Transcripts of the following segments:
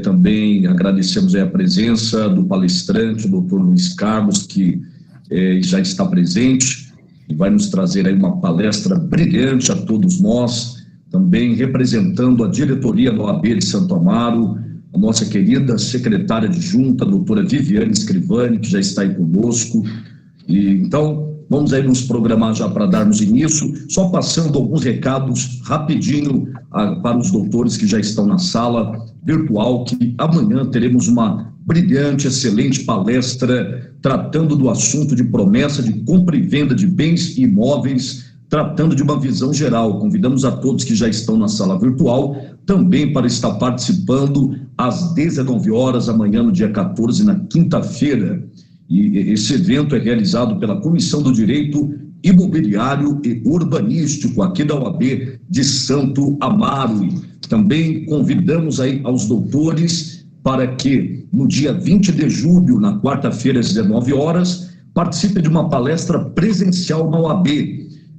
Também agradecemos a presença do palestrante, o doutor Luiz Carlos, que já está presente e vai nos trazer aí uma palestra brilhante a todos nós, também representando a diretoria da OAB de Santo Amaro, a nossa querida secretária adjunta, a doutora Viviane Scrivani, que já está aí conosco. E então, vamos aí nos programar já para darmos início, só passando alguns recados rapidinho para os doutores que já estão na sala virtual, que amanhã teremos uma brilhante, excelente palestra tratando do assunto de promessa de compra e venda de bens e imóveis, tratando de uma visão geral. Convidamos a todos que já estão na sala virtual também para estar participando às 19 horas amanhã, no dia 14, na quinta-feira. E esse evento é realizado pela Comissão do Direito Imobiliário e Urbanístico aqui da OAB de Santo Amaro. Também convidamos aí aos doutores para que no dia 20 de julho, na quarta-feira, às 19 horas, participe de uma palestra presencial na OAB.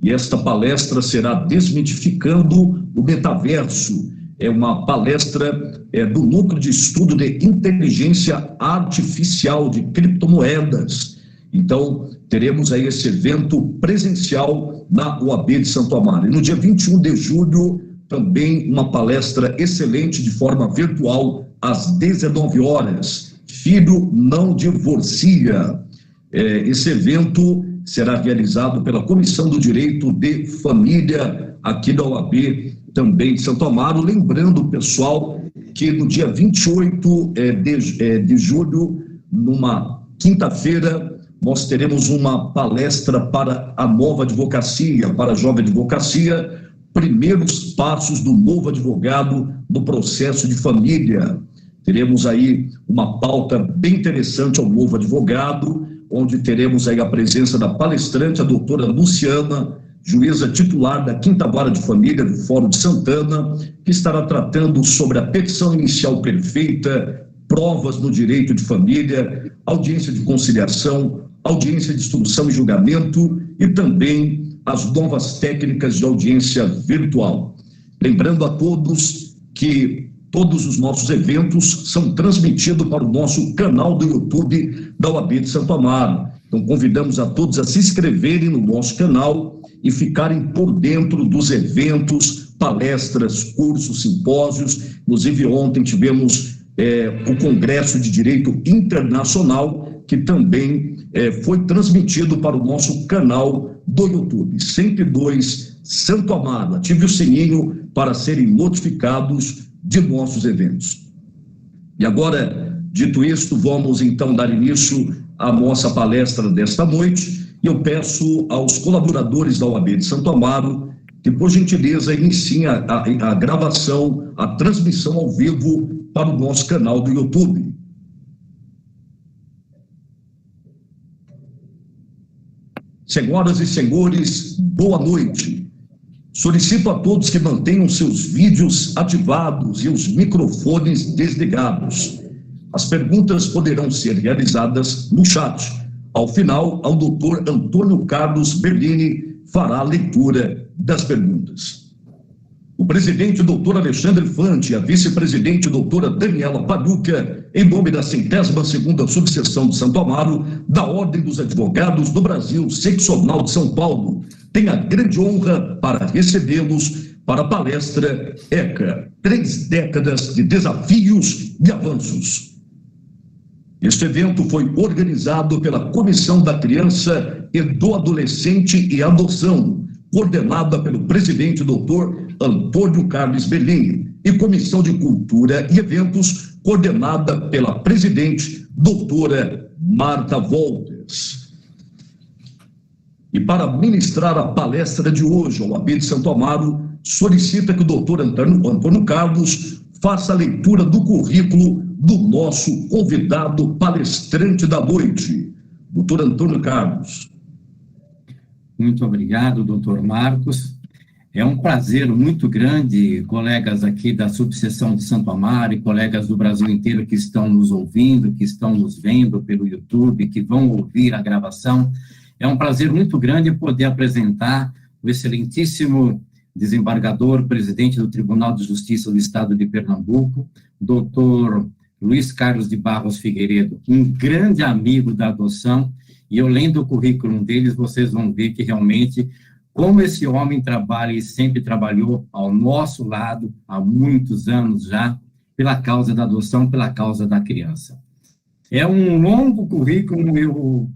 E esta palestra será Desmitificando o Metaverso. É uma palestra do Núcleo de Estudo de Inteligência Artificial de Criptomoedas. Então, teremos aí esse evento presencial na OAB de Santo Amaro. E no dia 21 de julho, também uma palestra excelente de forma virtual, às 19 horas. Filho não divorcia. Esse evento será realizado pela Comissão do Direito de Família aqui da OAB também de Santo Amaro. Lembrando, pessoal, que no dia 28 de julho, numa quinta-feira, nós teremos uma palestra para a nova advocacia, para a jovem advocacia, primeiros passos do novo advogado no processo de família. Teremos aí uma pauta bem interessante ao novo advogado, onde teremos aí a presença da palestrante, a doutora Luciana, juíza titular da 5ª Vara de Família do Fórum de Santana, que estará tratando sobre a petição inicial perfeita, provas no direito de família, audiência de conciliação, audiência de instrução e julgamento e também as novas técnicas de audiência virtual. Lembrando a todos que todos os nossos eventos são transmitidos para o nosso canal do YouTube da OAB de Santo Amaro. Então, convidamos a todos a se inscreverem no nosso canal e ficarem por dentro dos eventos, palestras, cursos, simpósios. Inclusive, ontem tivemos o Congresso de Direito Internacional, que também foi transmitido para o nosso canal do YouTube. 102 Santo Amaro. Ative o sininho para serem notificados de nossos eventos. E agora, dito isto, vamos então dar início à nossa palestra desta noite. E eu peço aos colaboradores da OAB de Santo Amaro que, por gentileza, iniciem a gravação, a transmissão ao vivo para o nosso canal do YouTube. Senhoras e senhores, boa noite. Solicito a todos que mantenham seus vídeos ativados e os microfones desligados. As perguntas poderão ser realizadas no chat. Ao final, o doutor Antônio Carlos Berlini fará a leitura das perguntas. O presidente, doutor Alexandre Fante, e a vice-presidente, doutora Daniela Paduca, em nome da 102ª Subseção de Santo Amaro, da Ordem dos Advogados do Brasil, Seccional de São Paulo, tem a grande honra para recebê-los para a palestra ECA, 3 décadas de desafios e avanços. Este evento foi organizado pela Comissão da Criança e do Adolescente e Adoção, coordenada pelo presidente doutor Antônio Carlos Berlini, e Comissão de Cultura e Eventos, coordenada pela presidente doutora Marta Wolters. E para ministrar a palestra de hoje, a OAB de Santo Amaro solicita que o doutor Antônio Carlos faça a leitura do currículo do nosso convidado palestrante da noite, doutor Antônio Carlos. Muito obrigado, doutor Marcos. É um prazer muito grande, colegas aqui da subseção de Santo Amaro e colegas do Brasil inteiro que estão nos ouvindo, que estão nos vendo pelo YouTube, que vão ouvir a gravação. É um prazer muito grande poder apresentar o excelentíssimo desembargador, presidente do Tribunal de Justiça do Estado de Pernambuco, doutor Luiz Carlos de Barros Figueiredo, um grande amigo da adoção, e eu lendo o currículo deles, vocês vão ver que realmente como esse homem trabalha e sempre trabalhou ao nosso lado há muitos anos já, pela causa da adoção, pela causa da criança. É um longo currículo, eu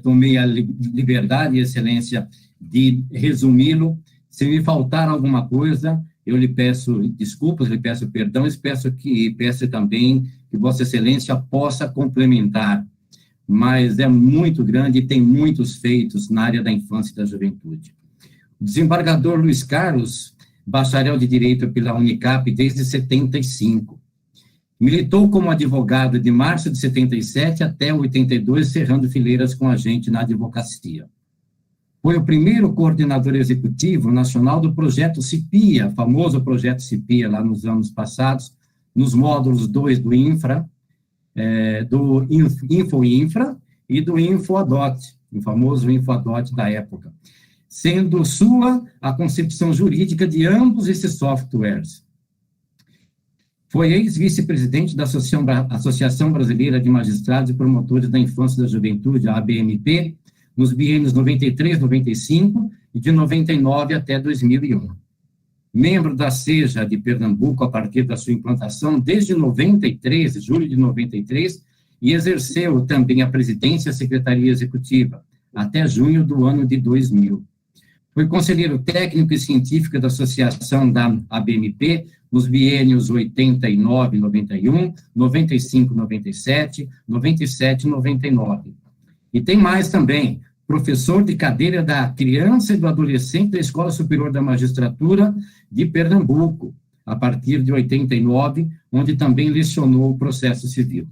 tomei a liberdade e excelência de resumi-lo. Se me faltar alguma coisa, eu lhe peço desculpas, lhe peço perdão, e peço também que Vossa Excelência possa complementar, mas é muito grande e tem muitos feitos na área da infância e da juventude. O desembargador Luiz Carlos, bacharel de Direito pela Unicap desde 75. Militou como advogado de março de 77 até 82, cerrando fileiras com a gente na advocacia. Foi o primeiro coordenador executivo nacional do projeto CIPIA, famoso projeto CIPIA, lá nos anos passados, nos módulos 2 do INFRA, do InfoInfra e do InfoAdot, o famoso InfoAdot da época, sendo sua a concepção jurídica de ambos esses softwares. Foi ex-vice-presidente da Associação Brasileira de Magistrados e Promotores da Infância e da Juventude, a ABMP, nos biênios 93, 95 e de 99 até 2001. Membro da SEJA de Pernambuco a partir da sua implantação desde 93, julho de 93, e exerceu também a presidência e a secretaria executiva até junho do ano de 2000. Foi conselheiro técnico e científico da Associação da ABMP nos biênios 89, 91, 95, 97, 97 e 99. E tem mais também, professor de cadeira da criança e do adolescente da Escola Superior da Magistratura de Pernambuco, a partir de 89, onde também lecionou o processo civil.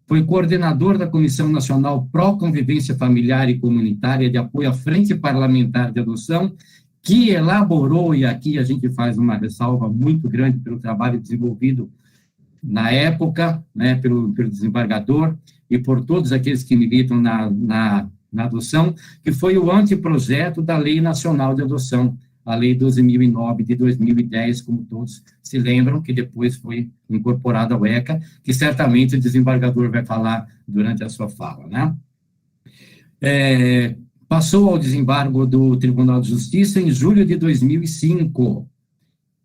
Foi coordenador da Comissão Nacional Pró-Convivência Familiar e Comunitária de Apoio à Frente Parlamentar de Adoção, que elaborou, e aqui a gente faz uma ressalva muito grande pelo trabalho desenvolvido na época, né, pelo desembargador e por todos aqueles que militam na adoção, que foi o anteprojeto da Lei Nacional de Adoção, a Lei 12.009 de 2010, como todos se lembram, que depois foi incorporada ao ECA, que certamente o desembargador vai falar durante a sua fala, né? Passou ao desembargo do Tribunal de Justiça em julho de 2005.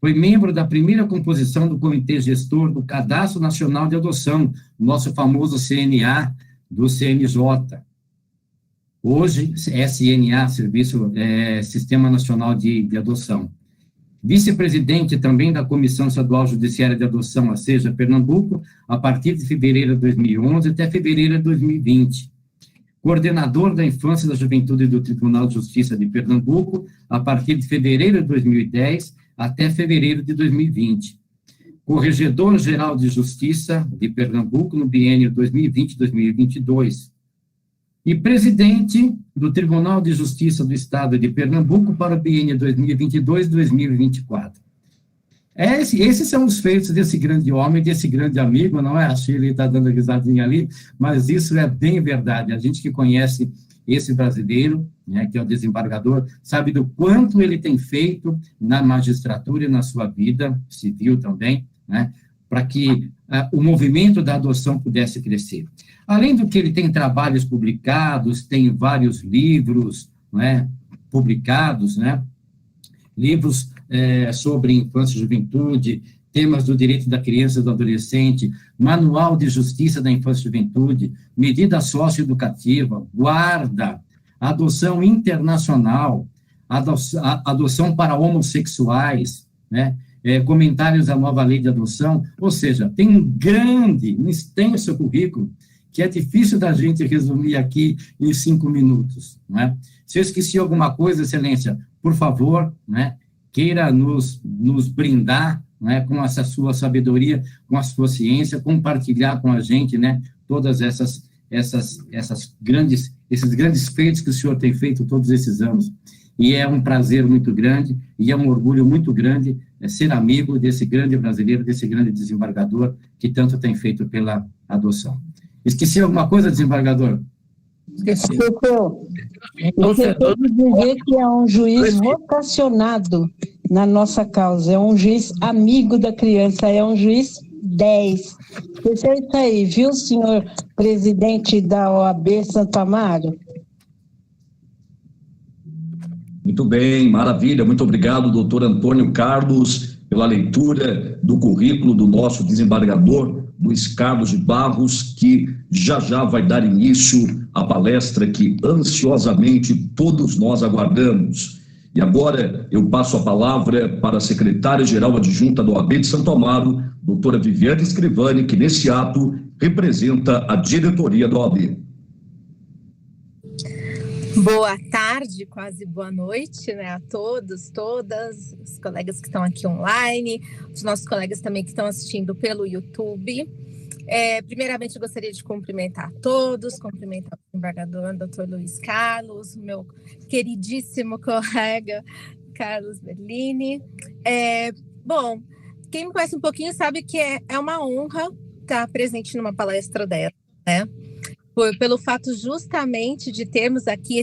Foi membro da primeira composição do Comitê Gestor do Cadastro Nacional de Adoção, nosso famoso CNA do CNJ. Hoje, SNA, Sistema Nacional de Adoção. Vice-presidente também da Comissão Estadual Judiciária de Adoção, a SEJA Pernambuco, a partir de fevereiro de 2011 até fevereiro de 2020. Coordenador da Infância e da Juventude do Tribunal de Justiça de Pernambuco, a partir de fevereiro de 2010 até fevereiro de 2020. Corregedor-Geral de Justiça de Pernambuco no biênio 2020-2022. E presidente do Tribunal de Justiça do Estado de Pernambuco para o biênio 2022-2024. Esses são os feitos desse grande homem, desse grande amigo, não é? A Shirley está dando risadinha ali, mas isso é bem verdade. A gente que conhece esse brasileiro, né, que é o desembargador, sabe do quanto ele tem feito na magistratura e na sua vida civil também, né, para que o movimento da adoção pudesse crescer. Além do que ele tem trabalhos publicados, tem vários livros, né, publicados, né, livros sobre infância e juventude, temas do direito da criança e do adolescente, manual de justiça da infância e juventude, medida socioeducativa, guarda, adoção internacional, adoção para homossexuais, né, comentários à nova lei de adoção, ou seja, tem um extenso currículo que é difícil da gente resumir aqui em 5 minutos, né? Se eu esqueci alguma coisa, Excelência, por favor, né, queira nos brindar, né, com essa sua sabedoria, com a sua ciência, compartilhar com a gente, né, todas esses grandes feitos que o senhor tem feito todos esses anos. E é um prazer muito grande, e é um orgulho muito grande ser amigo desse grande brasileiro, desse grande desembargador que tanto tem feito pela adoção. Esqueci alguma coisa, desembargador? Esqueci. Você pode dizer que é um juiz vocacionado na nossa causa, é um juiz amigo da criança, é um juiz 10. Isso é isso aí, viu, senhor presidente da OAB Santo Amaro? Muito bem, maravilha. Muito obrigado, doutor Antônio Carlos, pela leitura do currículo do nosso desembargador Luiz Carlos de Barros, que já vai dar início à palestra que ansiosamente todos nós aguardamos. E agora eu passo a palavra para a secretária-geral adjunta da OAB de Santo Amaro, doutora Viviane Scrivani, que nesse ato representa a diretoria da OAB. Boa tarde, quase boa noite, né, a todos, todas, os colegas que estão aqui online, os nossos colegas também que estão assistindo pelo YouTube. Primeiramente, eu gostaria de cumprimentar a todos, cumprimentar o desembargador, doutor Luiz Carlos, meu queridíssimo colega Carlos Berlini. Bom, quem me conhece um pouquinho sabe que é uma honra estar presente numa palestra dela, né? Pelo fato justamente de termos aqui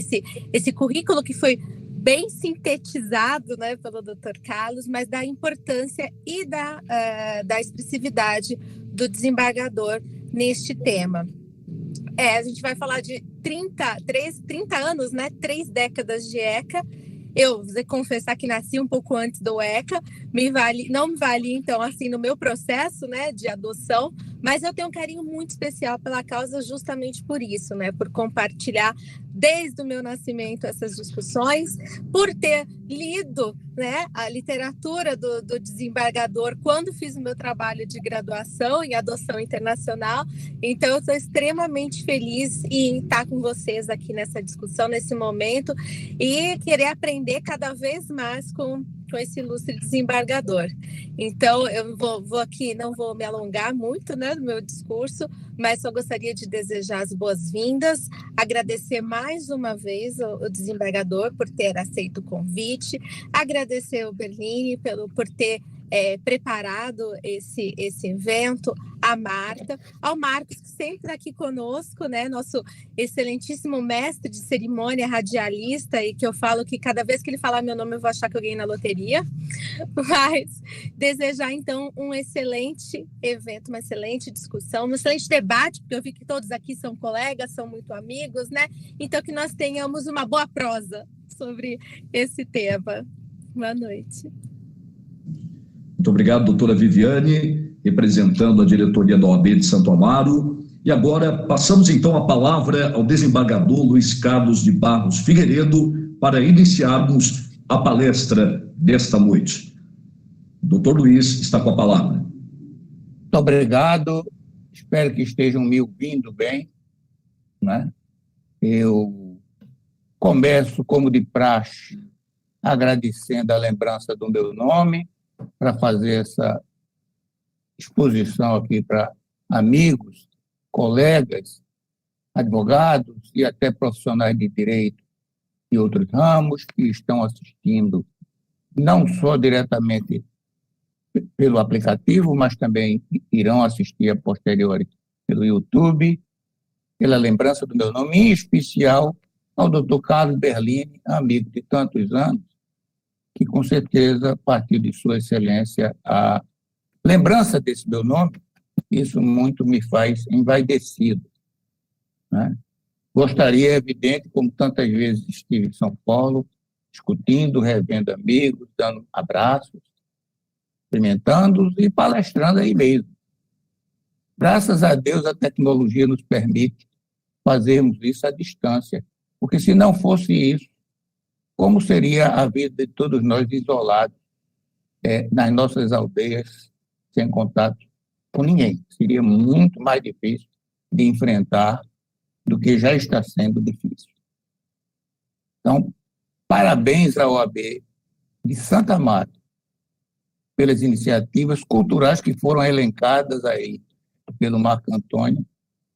esse currículo que foi bem sintetizado, né, pelo Dr. Carlos, mas da importância e da expressividade do desembargador neste tema. A gente vai falar de 30 anos, né, 3 décadas de ECA. Eu vou confessar que nasci um pouco antes do ECA, não me vali, então, assim, no meu processo, né, de adoção, mas eu tenho um carinho muito especial pela causa justamente por isso, né, por compartilhar desde o meu nascimento essas discussões, por ter lido, né, a literatura do desembargador quando fiz o meu trabalho de graduação em adoção internacional. Então, eu estou extremamente feliz em estar com vocês aqui nessa discussão, nesse momento, e querer aprender cada vez mais com esse ilustre desembargador. Então, eu vou aqui, não vou me alongar muito, né, no meu discurso, mas só gostaria de desejar as boas-vindas, agradecer mais uma vez o desembargador por ter aceito o convite, agradecer ao Berlini por ter preparado esse evento, a Marta, ao Marcos, que sempre está aqui conosco, né, nosso excelentíssimo mestre de cerimônia, radialista, e que eu falo que cada vez que ele falar meu nome eu vou achar que eu ganhei na loteria, mas desejar então um excelente evento, uma excelente discussão, um excelente debate, porque eu vi que todos aqui são colegas, são muito amigos, né, então que nós tenhamos uma boa prosa sobre esse tema. Boa noite. Muito obrigado, doutora Viviane, representando a diretoria da OAB de Santo Amaro. E agora passamos então a palavra ao desembargador Luiz Carlos de Barros Figueiredo para iniciarmos a palestra desta noite. Doutor Luiz está com a palavra. Muito obrigado, espero que estejam me ouvindo bem, né? Eu começo, como de praxe, agradecendo a lembrança do meu nome, para fazer essa exposição aqui para amigos, colegas, advogados e até profissionais de direito e outros ramos que estão assistindo, não só diretamente pelo aplicativo, mas também irão assistir a posteriori pelo YouTube, pela lembrança do meu nome, em especial ao Dr. Carlos Berlini, amigo de tantos anos, que com certeza partiu de Sua Excelência a lembrança desse meu nome, isso muito me faz envaidecido, né? Gostaria, é evidente, como tantas vezes estive em São Paulo, discutindo, revendo amigos, dando abraços, experimentando e palestrando aí mesmo. Graças a Deus, a tecnologia nos permite fazermos isso à distância, porque se não fosse isso, como seria a vida de todos nós isolados nas nossas aldeias, sem contato com ninguém? Seria muito mais difícil de enfrentar do que já está sendo difícil. Então, parabéns à OAB de Santo Amaro pelas iniciativas culturais que foram elencadas aí pelo Marco Antônio,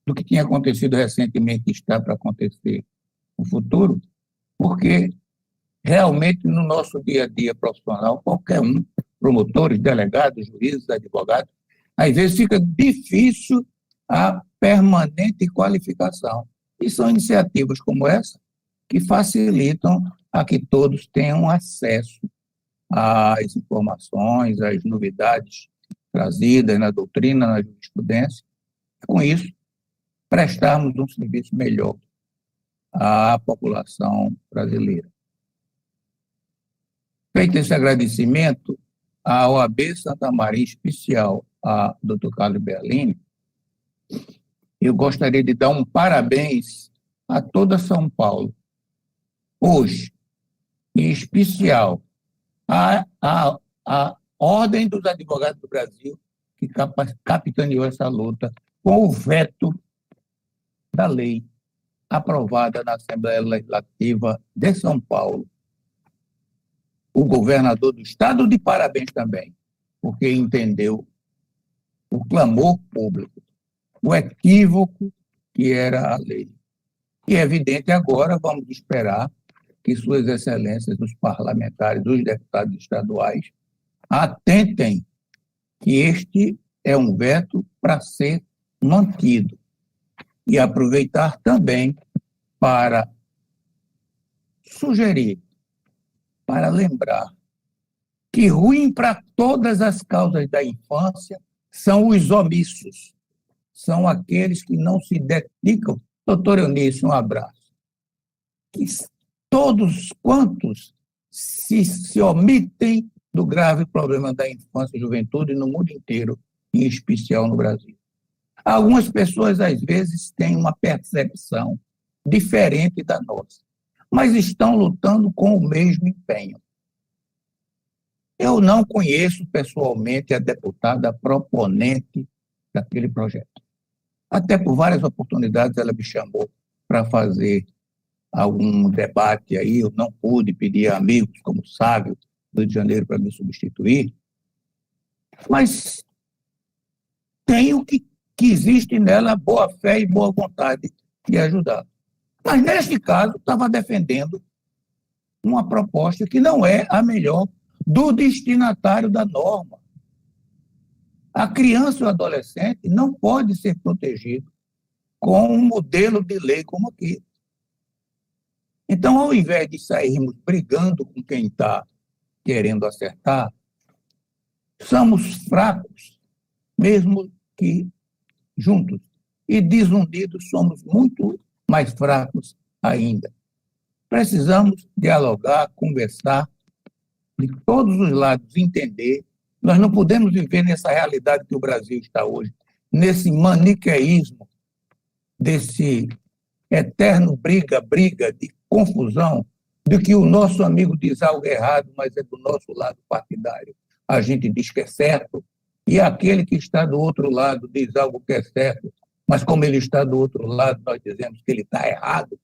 do que tinha acontecido recentemente e está para acontecer no futuro, porque realmente, no nosso dia a dia profissional, qualquer um, promotores, delegados, juízes, advogados, às vezes fica difícil a permanente qualificação. E são iniciativas como essa que facilitam a que todos tenham acesso às informações, às novidades trazidas na doutrina, na jurisprudência, e, com isso, prestarmos um serviço melhor à população brasileira. Feito esse agradecimento, a OAB Santa Maria, em especial a Dr. Carlos Berlini, eu gostaria de dar um parabéns a toda São Paulo, hoje, em especial a Ordem dos Advogados do Brasil, que capitaneou essa luta com o veto da lei aprovada na Assembleia Legislativa de São Paulo. O governador do estado de parabéns também, porque entendeu o clamor público, o equívoco que era a lei. E é evidente agora, vamos esperar que suas excelências, os parlamentares, os deputados estaduais, atentem que este é um veto para ser mantido. E aproveitar também para sugerir, para lembrar que ruim para todas as causas da infância são os omissos, são aqueles que não se dedicam. Doutor Eunice, um abraço. Que todos quantos se omitem do grave problema da infância e juventude no mundo inteiro, em especial no Brasil. Algumas pessoas, às vezes, têm uma percepção diferente da nossa, mas estão lutando com o mesmo empenho. Eu não conheço pessoalmente a deputada proponente daquele projeto. Até por várias oportunidades ela me chamou para fazer algum debate aí, eu não pude pedir a amigos como Sávio, do Rio de Janeiro, para me substituir, mas tenho que existe nela boa fé e boa vontade de ajudar. Mas, neste caso, estava defendendo uma proposta que não é a melhor do destinatário da norma. A criança ou adolescente não pode ser protegido com um modelo de lei como aqui. Então, ao invés de sairmos brigando com quem está querendo acertar, somos fracos, mesmo que juntos. E desunidos somos muito mais fracos ainda. Precisamos dialogar, conversar, de todos os lados entender. Nós não podemos viver nessa realidade que o Brasil está hoje, nesse maniqueísmo, desse eterno briga de confusão, de que o nosso amigo diz algo errado, mas é do nosso lado partidário. A gente diz que é certo, e aquele que está do outro lado diz algo que é certo, mas como ele está do outro lado, nós dizemos que ele está errado.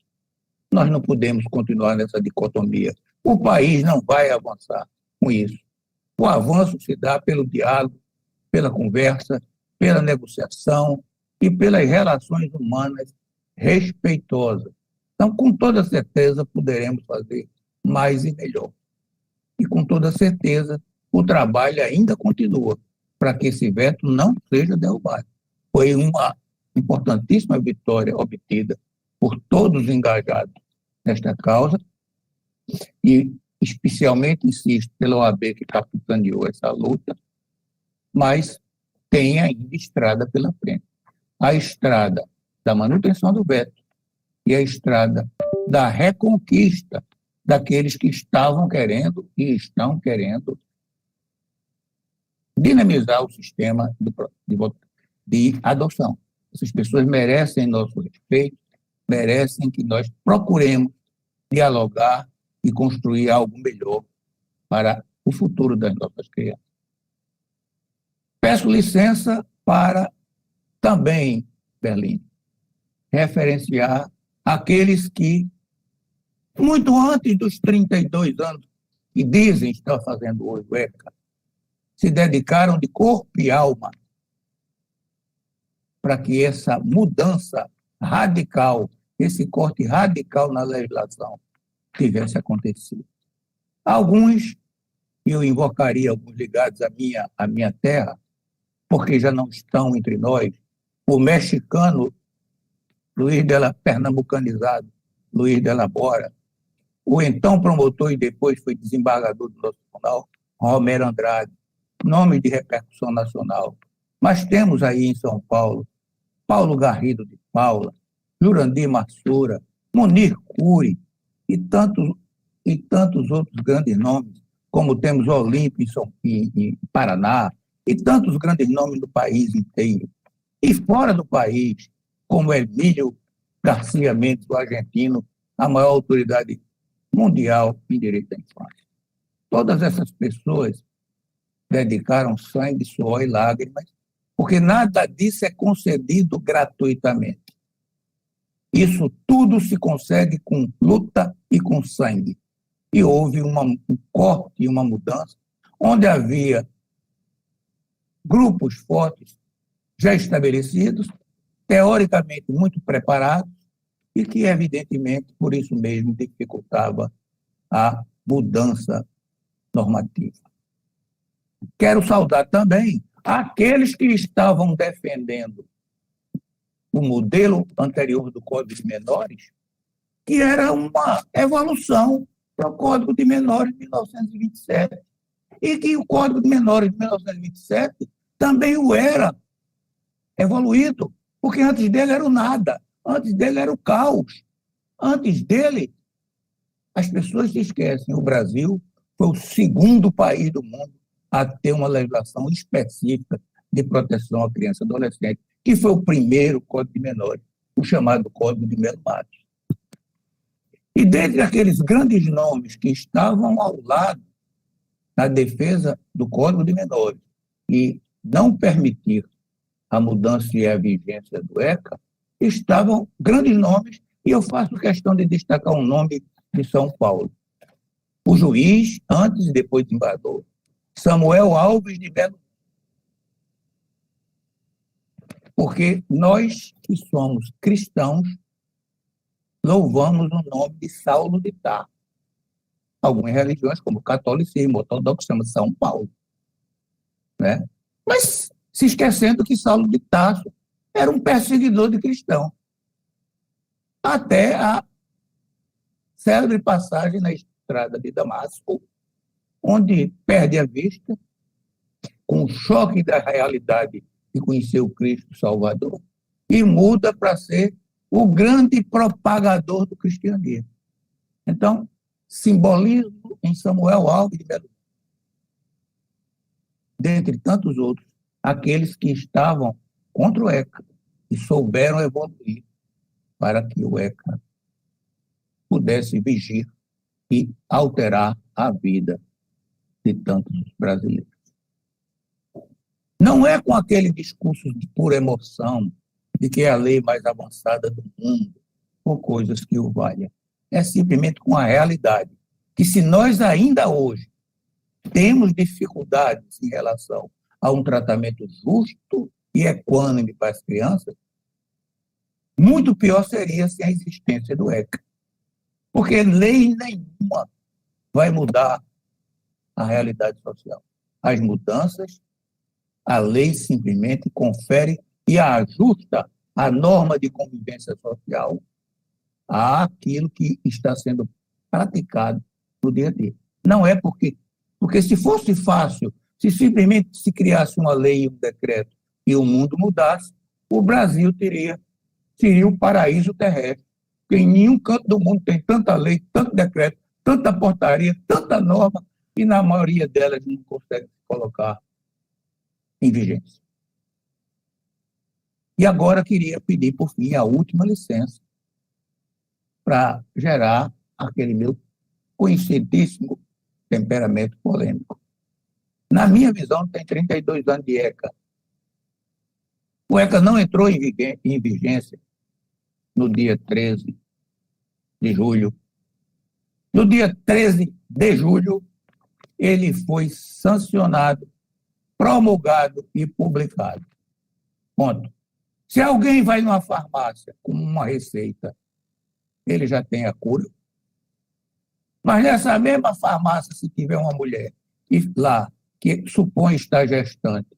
Nós não podemos continuar nessa dicotomia. O país não vai avançar com isso. O avanço se dá pelo diálogo, pela conversa, pela negociação e pelas relações humanas respeitosas. Então, com toda certeza, poderemos fazer mais e melhor. E, com toda certeza, o trabalho ainda continua para que esse veto não seja derrubado. Foi uma importantíssima vitória obtida por todos os engajados nesta causa e, especialmente, insisto, pela OAB que capitaneou essa luta, mas tem ainda estrada pela frente. A estrada da manutenção do veto e a estrada da reconquista daqueles que estavam querendo e estão querendo dinamizar o sistema de adoção. Essas pessoas merecem nosso respeito, merecem que nós procuremos dialogar e construir algo melhor para o futuro das nossas crianças. Peço licença para também, Berlim, referenciar aqueles que, muito antes dos 32 anos, que dizem estar fazendo hoje o ECA, se dedicaram de corpo e alma para que essa mudança radical, esse corte radical na legislação tivesse acontecido. Alguns, eu invocaria alguns ligados à minha terra, porque já não estão entre nós, o mexicano pernambucanizado, Luiz de la Bora, o então promotor e depois foi desembargador do nosso tribunal, Romero Andrade, nomes de repercussão nacional. Mas temos aí em São Paulo Paulo Garrido de Paula, Jurandir Massura, Munir Cury e tantos outros grandes nomes, como temos Olímpio em Paraná, e tantos grandes nomes do país inteiro. E fora do país, como Emílio Garcia Mendes, o argentino, a maior autoridade mundial em direito da infância. Todas essas pessoas dedicaram sangue, suor e lágrimas, porque nada disso é concedido gratuitamente. Isso tudo se consegue com luta e com sangue. E houve um corte e uma mudança, onde havia grupos fortes já estabelecidos, teoricamente muito preparados, e que, evidentemente, por isso mesmo, dificultava a mudança normativa. Quero saudar também aqueles que estavam defendendo o modelo anterior do Código de Menores, que era uma evolução para o Código de Menores de 1927, e que o Código de Menores de 1927 também o era evoluído, porque antes dele era o nada, antes dele era o caos, antes dele, as pessoas se esquecem, o Brasil foi o segundo país do mundo a ter uma legislação específica de proteção à criança e adolescente, que foi o primeiro Código de Menores, o chamado Código de Melo Matos. E dentre aqueles grandes nomes que estavam ao lado na defesa do Código de Menores e não permitir a mudança e a vigência do ECA, estavam grandes nomes, e eu faço questão de destacar um nome de São Paulo. O juiz, antes e depois desembargador, Samuel Alves de Melo. Porque nós que somos cristãos louvamos o nome de Saulo de Tarso. Algumas religiões, como o catolicismo, o ortodoxo, chama São Paulo. Né? Mas se esquecendo que Saulo de Tarso era um perseguidor de cristãos. Até a célebre passagem na estrada de Damasco, onde perde a vista, com o choque da realidade de conhecer o Cristo Salvador, e muda para ser o grande propagador do cristianismo. Então, simbolizo em Samuel Alves de Melo, dentre tantos outros, aqueles que estavam contra o ECA e souberam evoluir para que o ECA pudesse vigir e alterar a vida de tantos brasileiros. Não é com aquele discurso de pura emoção, de que é a lei mais avançada do mundo, ou coisas que o valham. É simplesmente com a realidade, que se nós ainda hoje temos dificuldades em relação a um tratamento justo e equânime para as crianças, muito pior seria sem a existência do ECA. Porque lei nenhuma vai mudar a realidade social. As mudanças, a lei simplesmente confere e ajusta a norma de convivência social àquilo que está sendo praticado no dia a dia. Não é porque se fosse fácil, se simplesmente se criasse uma lei e um decreto e o mundo mudasse, o Brasil seria o paraíso terrestre. Porque em nenhum canto do mundo tem tanta lei, tanto decreto, tanta portaria, tanta norma, e na maioria delas não consegue se colocar em vigência. E agora queria pedir, por fim, a última licença para gerar aquele meu conhecidíssimo temperamento polêmico. Na minha visão, tem 32 anos de ECA. O ECA não entrou em vigência no dia 13 de julho. No dia 13 de julho, ele foi sancionado, promulgado e publicado. Ponto. Se alguém vai numa farmácia com uma receita, ele já tem a cura. Mas nessa mesma farmácia, se tiver uma mulher lá que supõe estar gestante,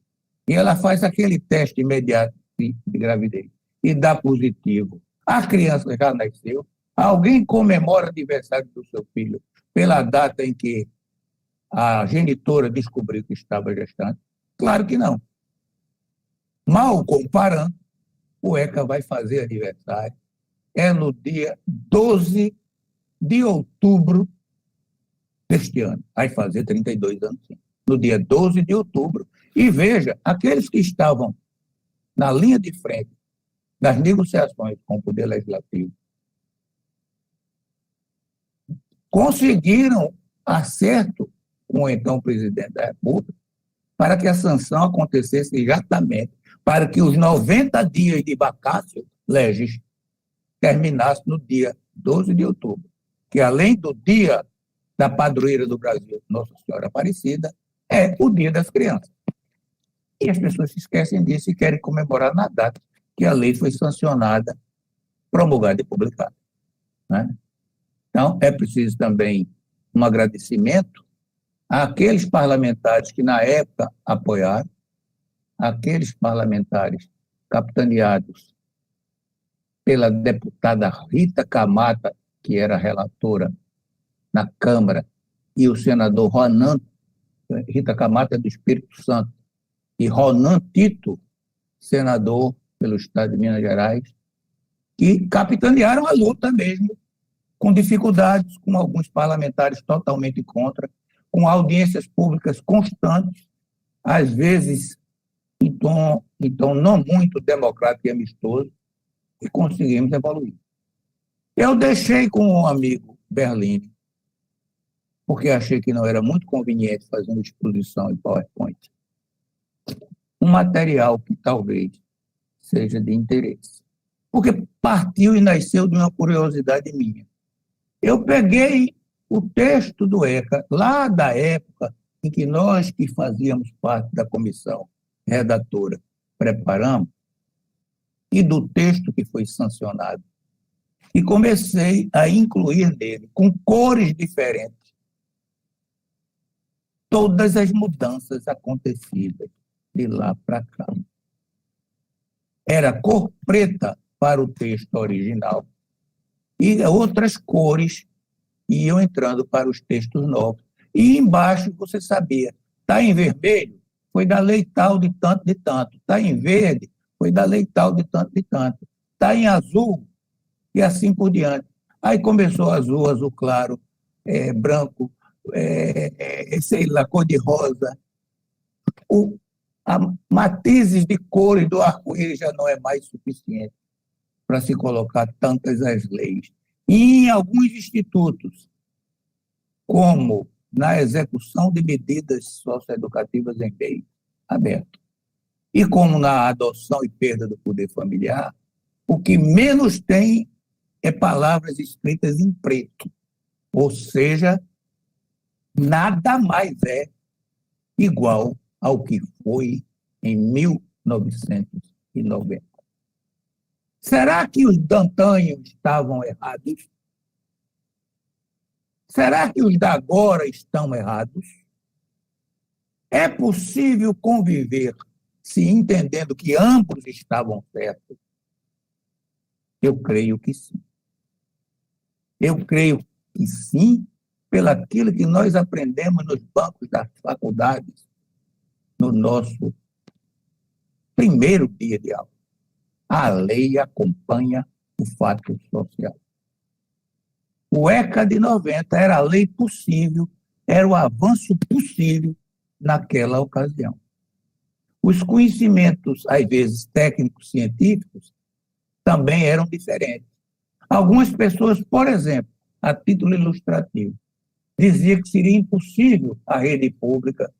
e ela faz aquele teste imediato de gravidez e dá positivo, a criança já nasceu, alguém comemora o aniversário do seu filho pela data em que a genitora descobriu que estava gestante? Claro que não. Mal comparando, o ECA vai fazer aniversário, é no dia 12 de outubro deste ano. Vai fazer 32 anos, sim. No dia 12 de outubro. E veja, aqueles que estavam na linha de frente das negociações com o Poder Legislativo conseguiram acerto com o então presidente da República para que a sanção acontecesse exatamente, para que os 90 dias de vacácio legis terminassem no dia 12 de outubro, que além do dia da padroeira do Brasil, Nossa Senhora Aparecida, é o Dia das Crianças. E as pessoas se esquecem disso e querem comemorar na data que a lei foi sancionada, promulgada e publicada, né? Então, é preciso também um agradecimento àqueles parlamentares que, na época, apoiaram, aqueles parlamentares capitaneados pela deputada Rita Camata, que era relatora na Câmara, e o senador Ronan, Rita Camata do Espírito Santo, e Ronan Tito, senador pelo Estado de Minas Gerais, que capitanearam a luta mesmo, com dificuldades, com alguns parlamentares totalmente contra, com audiências públicas constantes, às vezes em tom não muito democrático e amistoso, e conseguimos evoluir. Eu deixei com um amigo Berlini, porque achei que não era muito conveniente fazer uma exposição em PowerPoint, um material que talvez seja de interesse, porque partiu e nasceu de uma curiosidade minha. Eu peguei o texto do ECA, lá da época em que nós que fazíamos parte da comissão redatora preparamos, e do texto que foi sancionado, e comecei a incluir nele, com cores diferentes, todas as mudanças acontecidas de lá para cá. Era cor preta para o texto original, e outras cores iam entrando para os textos novos. E embaixo você sabia, está em vermelho, foi da lei tal de tanto, está em verde, foi da lei tal de tanto, está em azul, e assim por diante. Aí começou azul, azul claro, branco, sei lá, cor de rosa. Matizes de cores do arco-íris já não é mais suficiente para se colocar tantas as leis. E em alguns institutos, como na execução de medidas socioeducativas em meio aberto, e como na adoção e perda do poder familiar, o que menos tem é palavras escritas em preto, ou seja, nada mais é igual ao que foi em 1990. Será que os d'antanho estavam errados? Será que os da agora estão errados? É possível conviver se entendendo que ambos estavam certos? Eu creio que sim. Eu creio que sim, pelaquilo que nós aprendemos nos bancos das faculdades, no nosso primeiro dia de aula. A lei acompanha o fato social. O ECA de 90 era a lei possível, era o avanço possível naquela ocasião. Os conhecimentos, às vezes técnicos, científicos, também eram diferentes. Algumas pessoas, por exemplo, a título ilustrativo, diziam que seria impossível a rede pública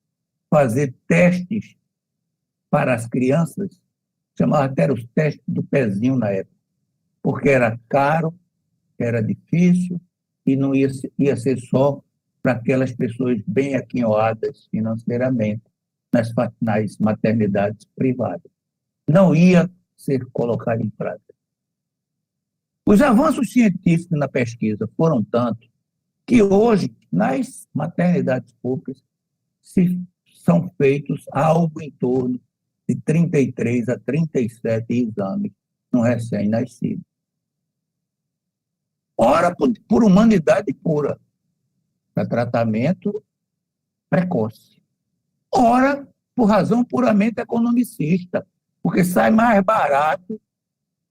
fazer testes para as crianças, chamava até os testes do pezinho na época, porque era caro, era difícil e não ia ser só para aquelas pessoas bem aquinhoadas financeiramente nas maternidades privadas. Não ia ser colocado em prática. Os avanços científicos na pesquisa foram tantos que hoje, nas maternidades públicas, são feitos algo em torno de 33 a 37 exames no recém-nascido. Ora, por humanidade pura, para tratamento precoce. Ora, por razão puramente economicista, porque sai mais barato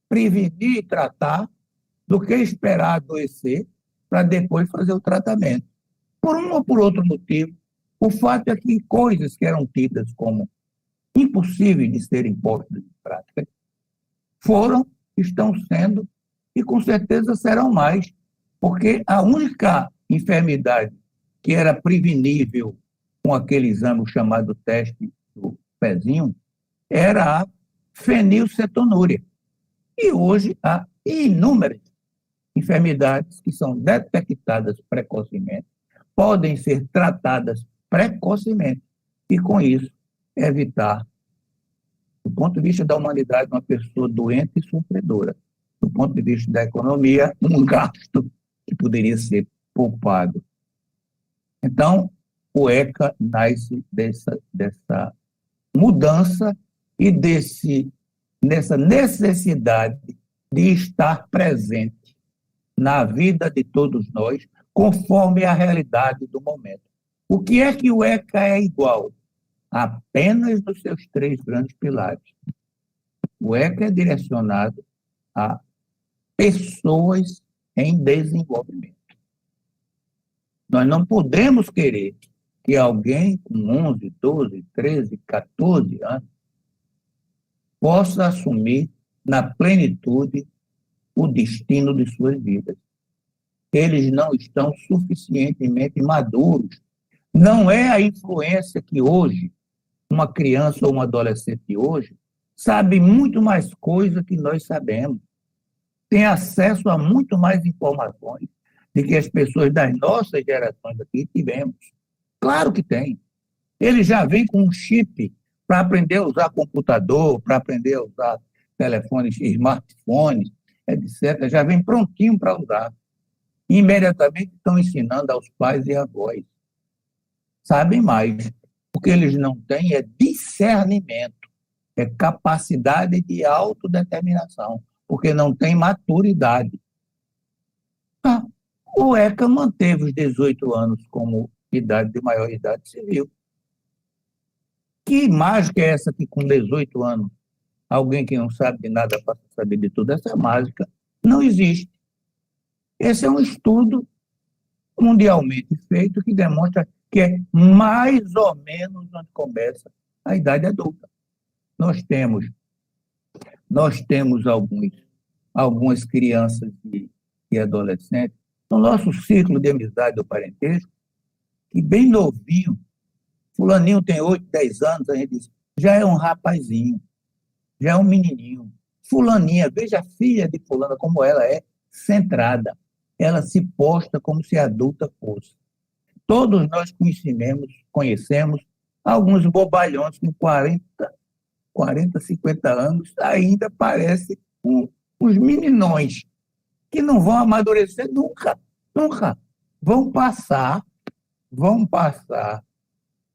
prevenir e tratar do que esperar adoecer para depois fazer o tratamento. Por um ou por outro motivo, o fato é que coisas que eram tidas como impossíveis de serem postas em prática foram, estão sendo e com certeza serão mais, porque a única enfermidade que era prevenível com aquele exame chamado teste do pezinho era a fenilcetonúria. E hoje há inúmeras enfermidades que são detectadas precocemente, podem ser tratadas precocemente e, com isso, evitar, do ponto de vista da humanidade, uma pessoa doente e sofredora. Do ponto de vista da economia, um gasto que poderia ser poupado. Então, o ECA nasce dessa mudança e nessa necessidade de estar presente na vida de todos nós, conforme a realidade do momento. O que é que o ECA é igual? Apenas nos seus 3 grandes pilares. O ECA é direcionado a pessoas em desenvolvimento. Nós não podemos querer que alguém com 11, 12, 13, 14 anos possa assumir na plenitude o destino de suas vidas. Eles não estão suficientemente maduros. Não é a influência que hoje, uma criança ou um adolescente de hoje, sabe muito mais coisa que nós sabemos. Tem acesso a muito mais informações do que as pessoas das nossas gerações aqui tivemos. Claro que tem. Ele já vem com um chip para aprender a usar computador, para aprender a usar telefones, smartphones, etc. Já vem prontinho para usar. Imediatamente estão ensinando aos pais e avós. Sabem mais. O que eles não têm é discernimento, é capacidade de autodeterminação, porque não tem maturidade. O ECA manteve os 18 anos como idade de maioridade civil. Que mágica é essa que com 18 anos, alguém que não sabe de nada passa a saber de tudo? Essa mágica não existe. Esse é um estudo mundialmente feito que demonstra que é mais ou menos onde começa a idade adulta. Nós temos algumas crianças e adolescentes no nosso ciclo de amizade do parentesco, que bem novinho, fulaninho tem 8, 10 anos, a gente diz, já é um rapazinho, já é um menininho. Fulaninha, veja a filha de fulana como ela é centrada. Ela se posta como se adulta fosse. Todos nós conhecemos alguns bobalhões com 40, 50 anos, ainda parecem uns meninões que não vão amadurecer nunca. Vão passar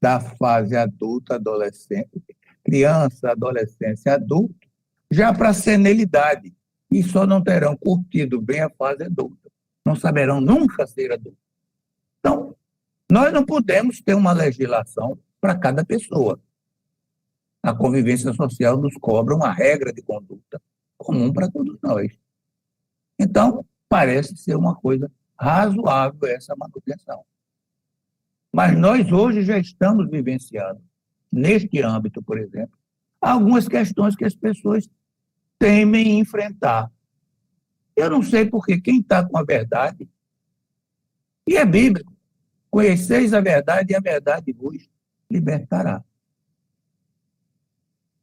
da fase adulta, adolescente, criança, adolescência, adulto, já para a senilidade, e só não terão curtido bem a fase adulta. Não saberão nunca ser adulto. Então, nós não podemos ter uma legislação para cada pessoa. A convivência social nos cobra uma regra de conduta comum para todos nós. Então, parece ser uma coisa razoável essa manutenção. Mas nós hoje já estamos vivenciando, neste âmbito, por exemplo, algumas questões que as pessoas temem enfrentar. Eu não sei porque quem está com a verdade, e é bíblico, conheceis a verdade e a verdade vos libertará.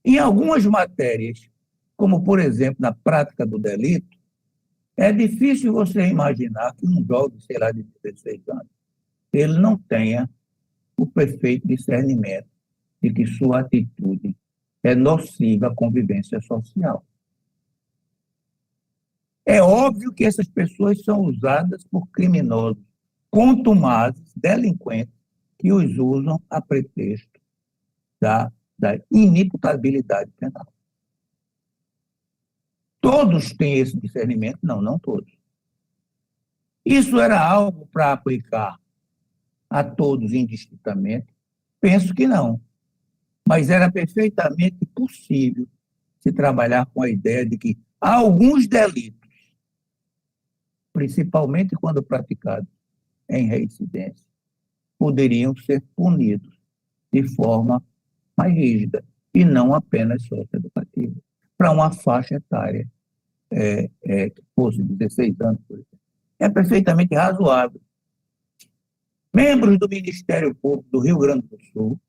Em algumas matérias, como, por exemplo, na prática do delito, é difícil você imaginar que um jovem, sei lá, de 16 anos, ele não tenha o perfeito discernimento de que sua atitude é nociva à convivência social. É óbvio que essas pessoas são usadas por criminosos contumazes, delinquentes, que os usam a pretexto da inimputabilidade penal. Todos têm esse discernimento? Não todos. Isso era algo para aplicar a todos indistintamente, Penso que não. Mas era perfeitamente possível se trabalhar com a ideia de que alguns delitos, principalmente quando praticados em reincidência, poderiam ser punidos de forma mais rígida e não apenas socioeducativa, para uma faixa etária que fosse 16 anos, por exemplo. É perfeitamente razoável. Membros do Ministério Público do Rio Grande do Sul,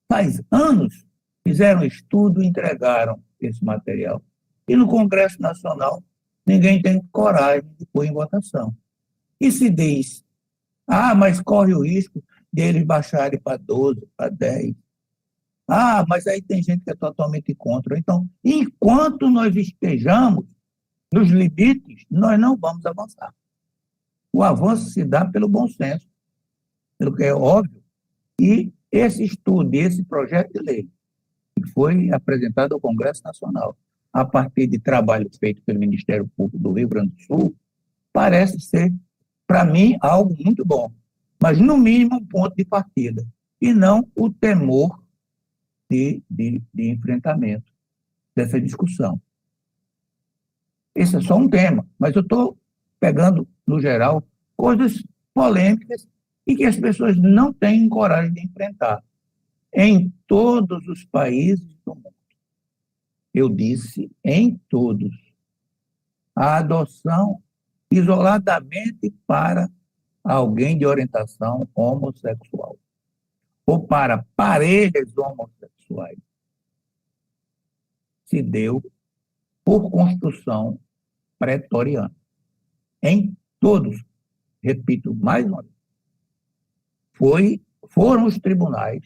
faz anos, fizeram um estudo e entregaram esse material. E no Congresso Nacional, ninguém tem coragem de pôr em votação. E se diz, mas corre o risco deles baixarem para 12, para 10. Mas aí tem gente que é totalmente contra. Então, enquanto nós estejamos nos limites, nós não vamos avançar. O avanço se dá pelo bom senso, pelo que é óbvio. E esse estudo, esse projeto de lei, que foi apresentado ao Congresso Nacional, a partir de trabalho feito pelo Ministério Público do Rio Grande do Sul, parece ser, para mim, algo muito bom. Mas, no mínimo, um ponto de partida. E não o temor de enfrentamento dessa discussão. Esse é só um tema, mas eu estou pegando, no geral, coisas polêmicas e que as pessoas não têm coragem de enfrentar. Em todos os países do mundo, eu disse em todos, a adoção isoladamente para alguém de orientação homossexual ou para parelhas homossexuais se deu por construção pretoriana. Em todos, repito mais uma vez, foram os tribunais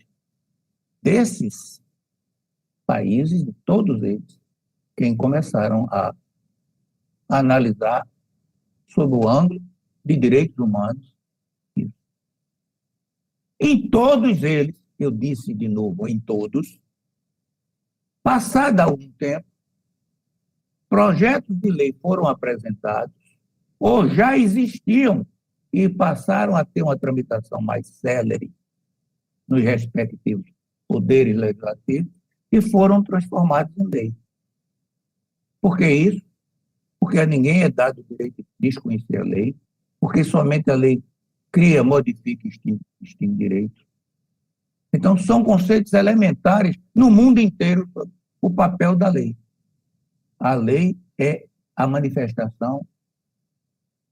desses países, de todos eles, quem começaram a analisar sob o ângulo de direitos humanos. Em todos eles, eu disse de novo, em todos, passado algum tempo, projetos de lei foram apresentados ou já existiam e passaram a ter uma tramitação mais célere nos respectivos poderes legislativos e foram transformados em lei. Por que isso? Porque a ninguém é dado o direito de desconhecer a lei, porque somente a lei cria, modifica e extingue direitos. Então, são conceitos elementares no mundo inteiro sobre o papel da lei. A lei é a manifestação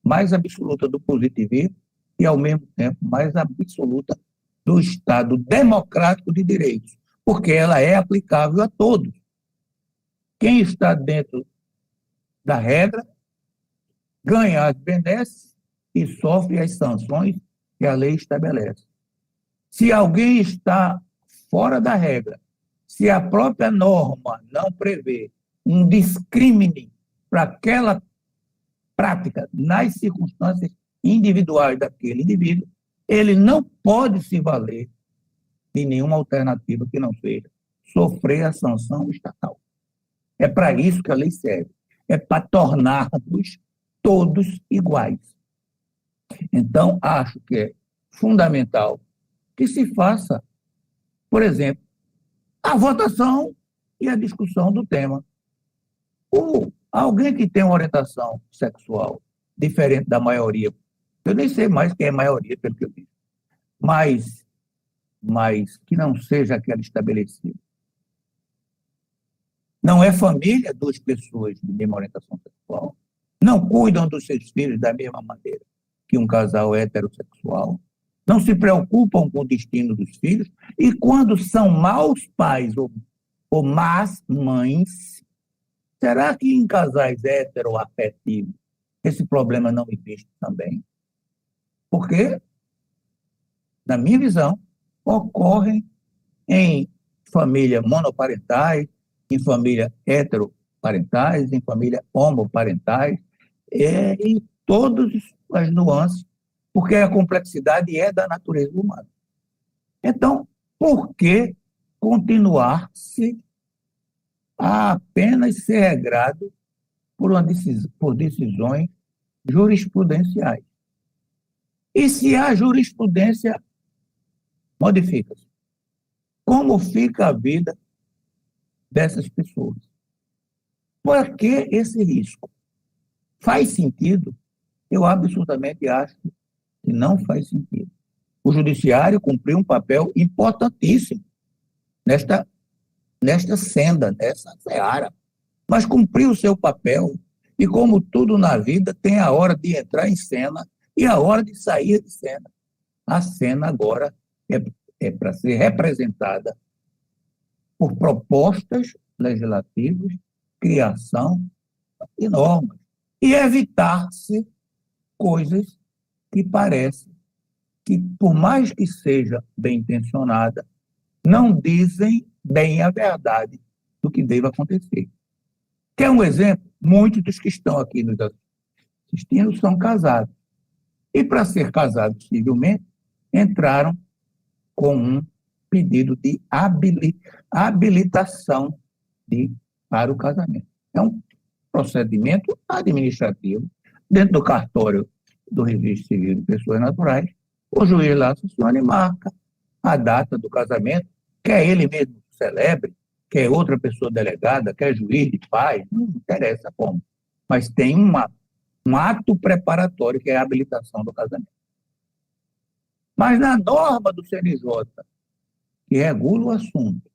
mais absoluta do positivismo e, ao mesmo tempo, mais absoluta do Estado democrático de direitos, porque ela é aplicável a todos. Quem está dentro da regra ganha as benesses e sofre as sanções que a lei estabelece. Se alguém está fora da regra, se a própria norma não prevê um discrimine para aquela prática nas circunstâncias individuais daquele indivíduo, ele não pode se valer de nenhuma alternativa que não seja sofrer a sanção estatal. É para isso que a lei serve. É para tornar-nos todos iguais. Então, acho que é fundamental que se faça, por exemplo, a votação e a discussão do tema. Alguém que tem uma orientação sexual diferente da maioria, eu nem sei mais quem é a maioria, pelo que eu disse, mas que não seja aquela estabelecida. Não é família, duas pessoas de mesma orientação sexual, não cuidam dos seus filhos da mesma maneira que um casal heterossexual, não se preocupam com o destino dos filhos, e quando são maus pais ou más mães, será que em casais heteroafetivos esse problema não existe também? Porque, na minha visão, ocorrem em famílias monoparentais, em famílias heteroparentais, em famílias homoparentais, em todas as nuances, porque a complexidade é da natureza humana. Então, por que continuar-se a apenas ser regrado por decisões jurisprudenciais? E se a jurisprudência modifica-se? como fica a vida dessas pessoas. Por que esse risco? Faz sentido? Eu absolutamente acho que não faz sentido. O judiciário cumpriu um papel importantíssimo nesta senda, nessa seara, mas cumpriu o seu papel. E como tudo na vida, tem a hora de entrar em cena e a hora de sair de cena. A cena agora é para ser representada por propostas legislativas, criação de normas, e evitar-se coisas que parecem que, por mais que seja bem intencionada, não dizem bem a verdade do que deve acontecer. Quer um exemplo? Muitos dos que estão aqui nos assistindo são casados. E, para ser casados civilmente, entraram com um pedido de habilitação para o casamento. É um procedimento administrativo dentro do cartório do Registro Civil de Pessoas Naturais. O juiz lá aciona e marca a data do casamento, quer ele mesmo celebre, quer outra pessoa delegada, quer juiz de paz, não interessa como. Mas tem um ato preparatório, que é a habilitação do casamento. Mas na norma do CNJ, que regula o assunto,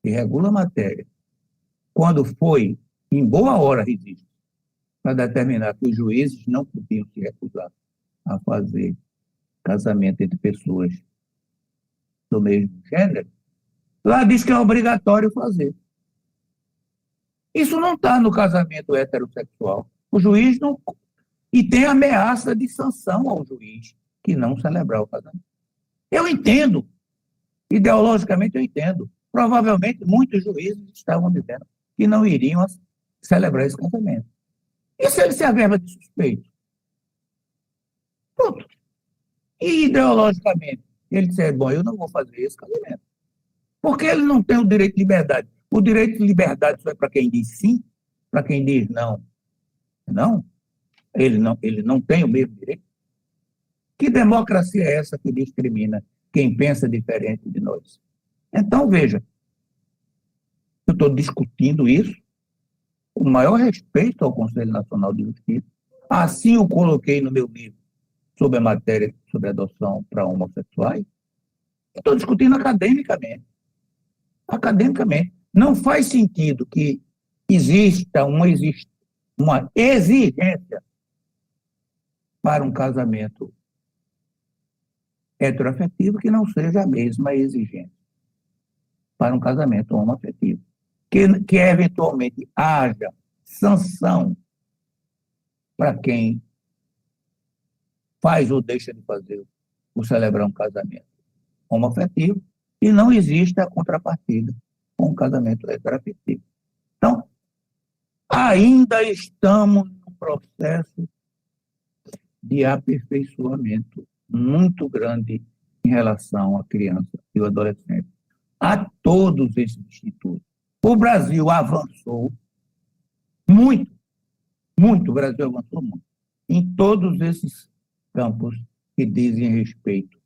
que regula a matéria, quando foi, em boa hora, registro, para determinar que os juízes não podiam se recusar a fazer casamento entre pessoas do mesmo gênero, lá diz que é obrigatório fazer. Isso não está no casamento heterossexual. O juiz não... E tem ameaça de sanção ao juiz que não celebrar o casamento. Eu entendo. Ideologicamente, eu entendo. Provavelmente, muitos juízes estavam dizendo que não iriam celebrar esse casamento. E se ele se averba de suspeito? Pronto. E ideologicamente, ele disser, bom, eu não vou fazer esse casamento. Porque ele não tem o direito de liberdade. O direito de liberdade só é para quem diz sim, para quem diz não. Não. Ele não tem o mesmo direito. Que democracia é essa que discrimina quem pensa diferente de nós? Então, veja, eu estou discutindo isso com o maior respeito ao Conselho Nacional de Justiça. Assim o coloquei no meu livro sobre a matéria sobre adoção para homossexuais. Estou discutindo academicamente. Academicamente. Não faz sentido que exista uma exigência para um casamento heteroafetivo que não seja a mesma exigência para um casamento homoafetivo. Que eventualmente haja sanção para quem faz ou deixa de fazer ou celebrar um casamento homoafetivo e não exista a contrapartida com um casamento heteroafetivo. Então, ainda estamos num processo de aperfeiçoamento muito grande em relação à criança e ao adolescente, a todos esses institutos. O Brasil avançou muito, o Brasil avançou muito, em todos esses campos que dizem respeito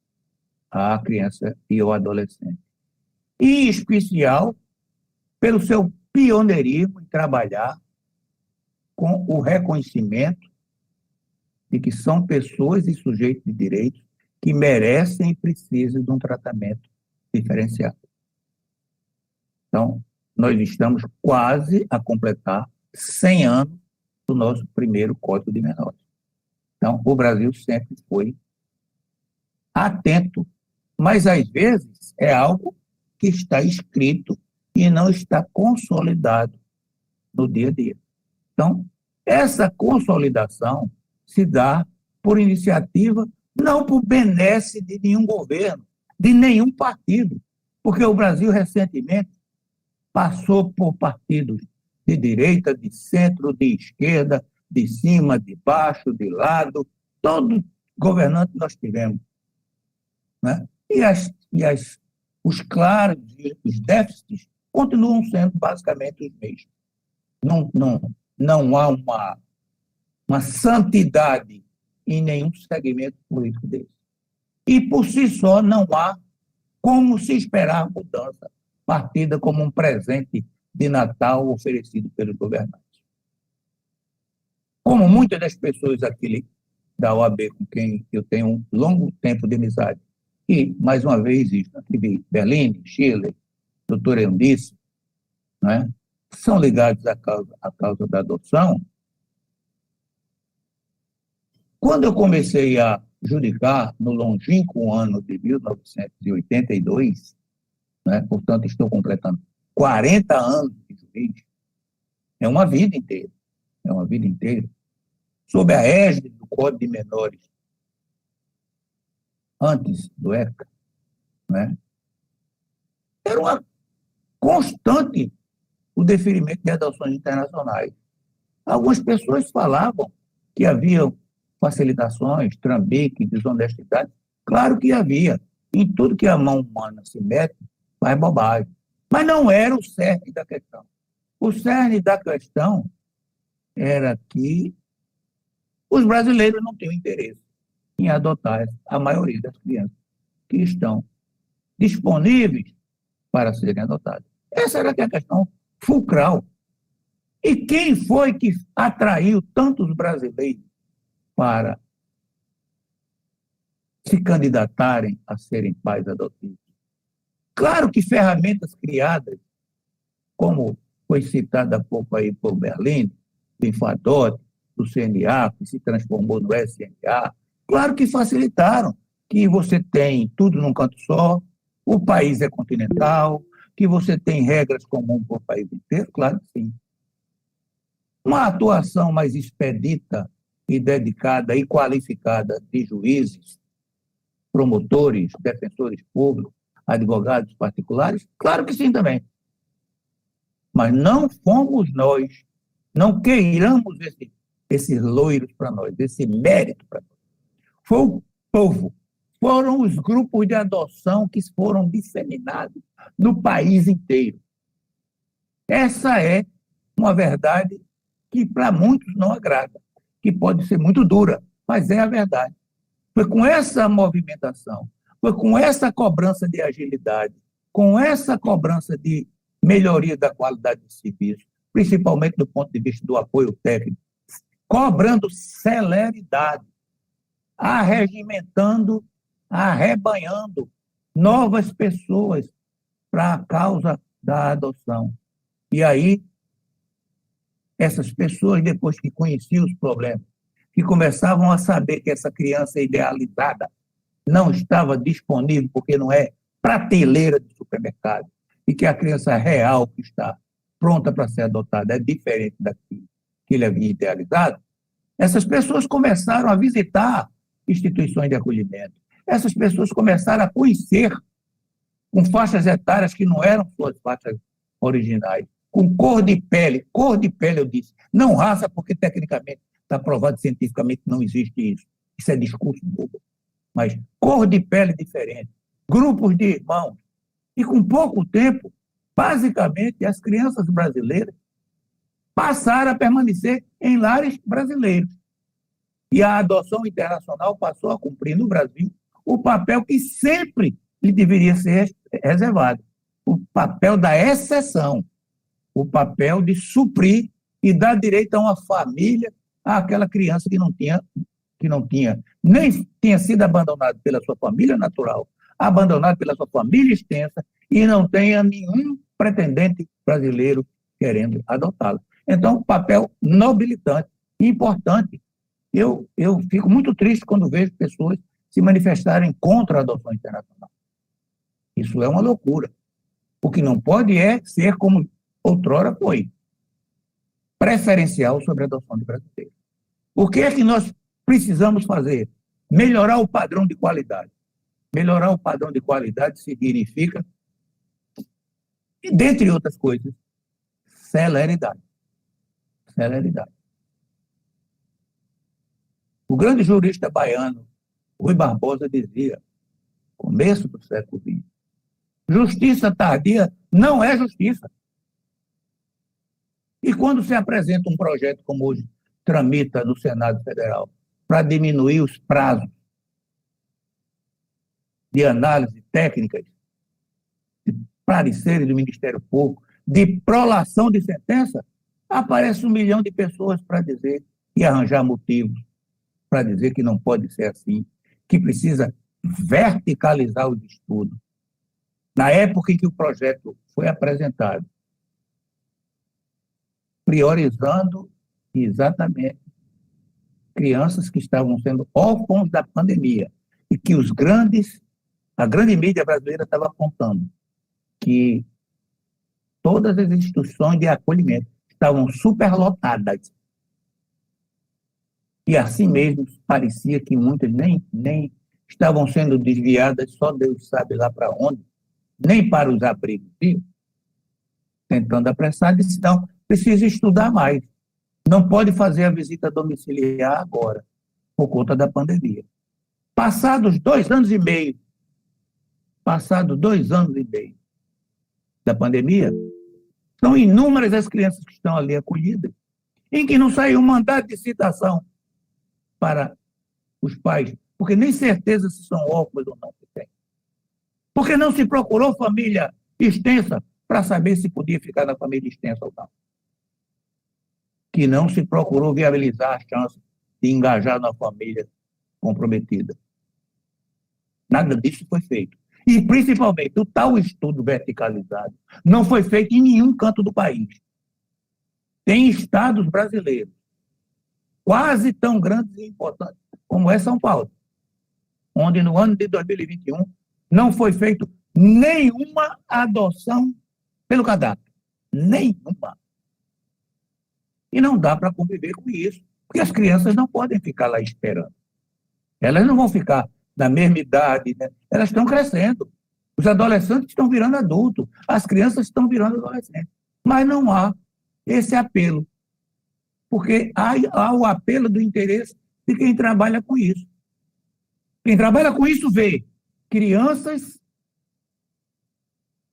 à criança e ao adolescente. E, em especial, pelo seu pioneirismo em trabalhar com o reconhecimento de que são pessoas e sujeitos de direitos que merecem e precisam de um tratamento diferenciado. Então, nós estamos quase a completar 100 anos do nosso primeiro Código de Menores. Então, o Brasil sempre foi atento, mas, às vezes, é algo que está escrito e não está consolidado no dia a dia. Então, essa consolidação se dá por iniciativa, não por benesse de nenhum governo, de nenhum partido, porque o Brasil, recentemente, passou por partidos de direita, de centro, de esquerda, de cima, de baixo, de lado, todo governante nós tivemos. Né? Os claros, os déficits, continuam sendo basicamente os mesmos. Não há uma santidade em nenhum segmento político desse. E, por si só, não há como se esperar a mudança, partida como um presente de Natal oferecido pelos governantes. Como muitas das pessoas aqui da OAB, com quem eu tenho um longo tempo de amizade, e, mais uma vez, isso, aqui de Berlim, Chile, doutora Eunice, né, são ligados à causa da adoção. Quando eu comecei a judicar, no longínquo ano de 1982, né, portanto, estou completando 40 anos de juiz, é uma vida inteira, sob a égide do Código de Menores, antes do ECA, né, era uma constante o deferimento de adoções internacionais. Algumas pessoas falavam que havia facilitações, trambique, desonestidade. Claro que havia. Em tudo que a mão humana se mete, faz bobagem. Mas não era o cerne da questão. O cerne da questão era que os brasileiros não tinham interesse em adotar a maioria das crianças que estão disponíveis para serem adotadas. Essa era a questão fulcral. E quem foi que atraiu tantos brasileiros para se candidatarem a serem pais adotivos? Claro que ferramentas criadas, como foi citada há pouco aí por Berlim, do Infadot, do CNA, que se transformou no SNA, claro que facilitaram, que você tem tudo num canto só, o país é continental, que você tem regras comuns para o país inteiro, claro que sim. Uma atuação mais expedita e dedicada e qualificada de juízes, promotores, defensores públicos, advogados particulares, claro que sim também. Mas não fomos nós, não queiramos esses loiros para nós, esse mérito para nós. Foi o povo, foram os grupos de adoção que foram disseminados no país inteiro. Essa é uma verdade que para muitos não agrada, que pode ser muito dura, mas é a verdade. Foi com essa movimentação, foi com essa cobrança de agilidade, com essa cobrança de melhoria da qualidade do serviço, principalmente do ponto de vista do apoio técnico, cobrando celeridade, arregimentando, arrebanhando novas pessoas para a causa da adoção. E aí, essas pessoas, depois que conheciam os problemas, que começavam a saber que essa criança idealizada não estava disponível, porque não é prateleira de supermercado, e que a criança real que está pronta para ser adotada é diferente daquilo que ele havia idealizado, essas pessoas começaram a visitar instituições de acolhimento. Essas pessoas começaram a conhecer com faixas etárias que não eram suas faixas originais, com cor de pele, eu disse, não raça, porque tecnicamente está provado cientificamente que não existe isso. Isso é discurso bobo. Mas cor de pele diferente, grupos de irmãos. E com pouco tempo, basicamente, as crianças brasileiras passaram a permanecer em lares brasileiros. E a adoção internacional passou a cumprir no Brasil o papel que sempre lhe deveria ser reservado, o papel da exceção, o papel de suprir e dar direito a uma família àquela criança que não tinha, nem tinha sido abandonada pela sua família natural, abandonada pela sua família extensa e não tenha nenhum pretendente brasileiro querendo adotá-la. Então, papel nobilitante, importante. Eu fico muito triste quando vejo pessoas se manifestarem contra a adoção internacional. Isso é uma loucura. O que não pode é ser como outrora foi, preferencial sobre a adoção de brasileiros. O que é que nós precisamos fazer? Melhorar o padrão de qualidade. Melhorar o padrão de qualidade significa, e dentre outras coisas, celeridade. Celeridade. O grande jurista baiano, Rui Barbosa, dizia, começo do século XX, justiça tardia não é justiça. E quando se apresenta um projeto como hoje tramita no Senado Federal para diminuir os prazos de análise técnicas pareceres do Ministério Público, de prolação de sentença, aparece 1 milhão de pessoas para dizer e arranjar motivos para dizer que não pode ser assim, que precisa verticalizar os estudos. Na época em que o projeto foi apresentado, priorizando exatamente crianças que estavam sendo órfãos da pandemia e que a grande mídia brasileira estava apontando que todas as instituições de acolhimento estavam superlotadas. E assim mesmo parecia que muitas nem estavam sendo desviadas, só Deus sabe lá para onde, nem para os abrigos, viu? Tentando apressar, disse, não, precisa estudar mais. Não pode fazer a visita domiciliar agora, por conta da pandemia. Passados 2 anos e meio da pandemia, são inúmeras as crianças que estão ali acolhidas, em que não saiu um mandado de citação para os pais, porque nem certeza se são órfãos ou não que tem. Porque não se procurou família extensa para saber se podia ficar na família extensa ou não. Que não se procurou viabilizar a chance de engajar na família comprometida. Nada disso foi feito. E, principalmente, o tal estudo verticalizado não foi feito em nenhum canto do país. Tem estados brasileiros quase tão grandes e importantes como é São Paulo, onde no ano de 2021 não foi feito nenhuma adoção pelo cadastro. Nenhuma. E não dá para conviver com isso, porque as crianças não podem ficar lá esperando. Elas não vão ficar da mesma idade, né? Elas estão crescendo. Os adolescentes estão virando adultos, as crianças estão virando adolescentes. Mas não há esse apelo, porque há o apelo do interesse de quem trabalha com isso. Quem trabalha com isso vê crianças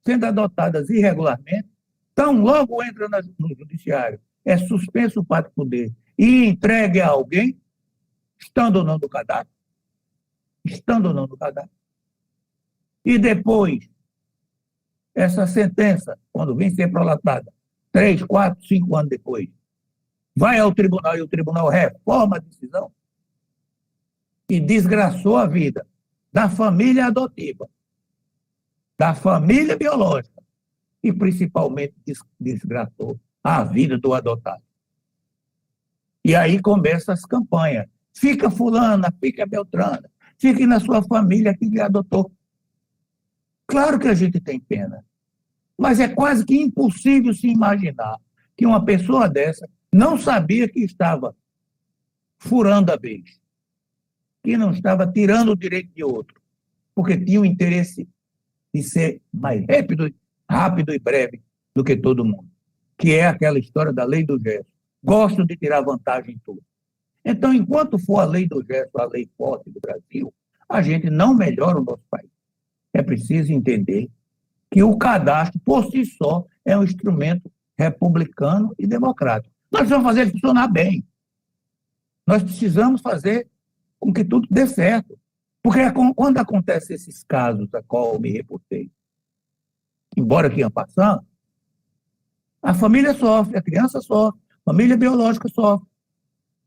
sendo adotadas irregularmente, tão logo entra no judiciário, é suspenso o pátrio poder e entregue a alguém, estando ou não no cadastro, e depois, essa sentença, quando vem ser prolatada, 3, 4, 5 anos depois, vai ao tribunal e o tribunal reforma a decisão e desgraçou a vida da família adotiva, da família biológica e, principalmente, desgraçou a vida do adotado. E aí começam as campanhas. Fica fulana, fica beltrana, fique na sua família que lhe adotou. Claro que a gente tem pena, mas é quase que impossível se imaginar que uma pessoa dessa não sabia que estava furando a vez, que não estava tirando o direito de outro, porque tinha o interesse de ser mais rápido e breve do que todo mundo, que é aquela história da lei do gesto. Gostam de tirar vantagem em tudo. Então, enquanto for a lei do gesto, a lei forte do Brasil, a gente não melhora o nosso país. É preciso entender que o cadastro, por si só, é um instrumento republicano e democrático. Nós precisamos fazer ele funcionar bem. Nós precisamos fazer com que tudo dê certo. Porque quando acontecem esses casos a qual eu me reportei, embora aqui em passando, a família sofre, a criança sofre, a família biológica sofre,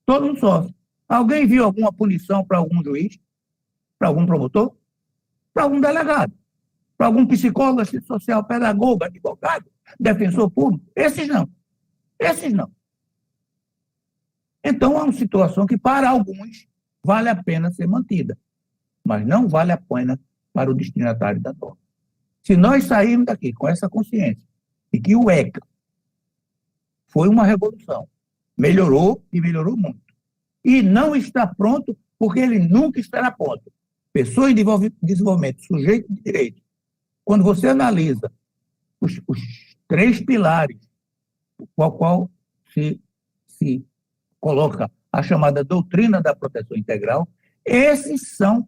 todo mundo sofre. Alguém viu alguma punição para algum juiz, para algum promotor, para algum delegado, para algum psicólogo, assistente social, pedagogo, advogado, defensor público? Esses não. Então, é uma situação que, para alguns, vale a pena ser mantida, mas não vale a pena para o destinatário da norma. Se nós sairmos daqui com essa consciência de que o ECA foi uma revolução, melhorou e melhorou muito, e não está pronto porque ele nunca estará pronto. Pessoa em desenvolvimento, sujeito de direito, quando você analisa os 3 pilares, qual se coloca a chamada doutrina da proteção integral, esses são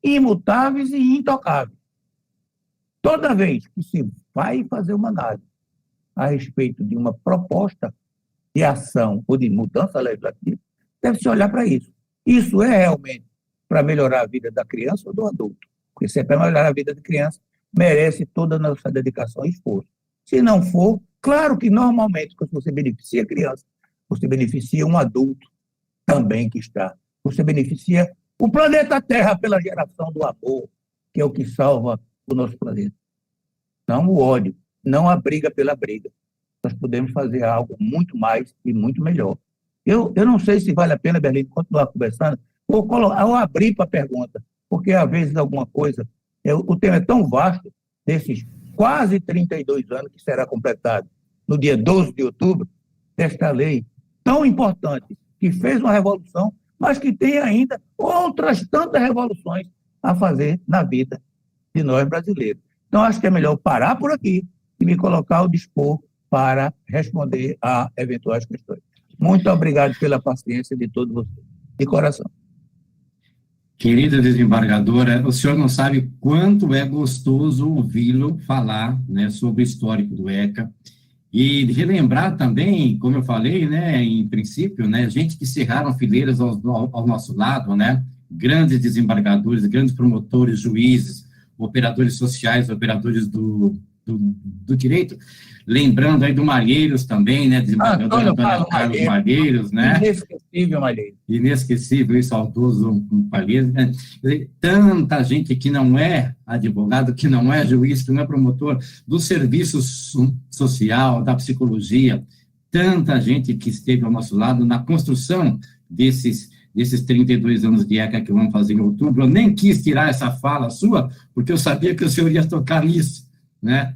imutáveis e intocáveis. Toda vez que se vai fazer uma análise a respeito de uma proposta de ação ou de mudança legislativa, deve-se olhar para isso. Isso é realmente para melhorar a vida da criança ou do adulto? Porque se é para melhorar a vida da criança, merece toda a nossa dedicação e esforço. Se não for, claro que normalmente, quando você beneficia a criança, você beneficia um adulto também que está. Você beneficia o planeta Terra pela geração do amor, que é o que salva o nosso planeta. Não o ódio, não a briga pela briga. Nós podemos fazer algo muito mais e muito melhor. Eu não sei se vale a pena, Berlim, continuar conversando, ou abrir para a pergunta, porque às vezes alguma coisa, o tema é tão vasto, desses quase 32 anos que será completado no dia 12 de outubro, desta lei tão importante, que fez uma revolução, mas que tem ainda outras tantas revoluções a fazer na vida de nós brasileiros. Então, acho que é melhor parar por aqui e me colocar ao dispor para responder a eventuais questões. Muito obrigado pela paciência de todos vocês, de coração. Querida desembargadora, o senhor não sabe quanto é gostoso ouvi-lo falar, né, sobre o histórico do ECA, e relembrar também, como eu falei, né, em princípio, né, gente que cerraram fileiras ao nosso lado, né, grandes desembargadores, grandes promotores, juízes, operadores sociais, operadores do direito, lembrando aí do Malheiros também, né, desembargador Antônio Carlos Malheiros, né? Inesquecível Malheiros. Inesquecível e saudoso Malheiros, né? Tanta gente que não é advogado, que não é juiz, que não é promotor do serviço social, da psicologia, tanta gente que esteve ao nosso lado na construção desses 32 anos de ECA que vamos fazer em outubro. Eu nem quis tirar essa fala sua, porque eu sabia que o senhor ia tocar nisso, né?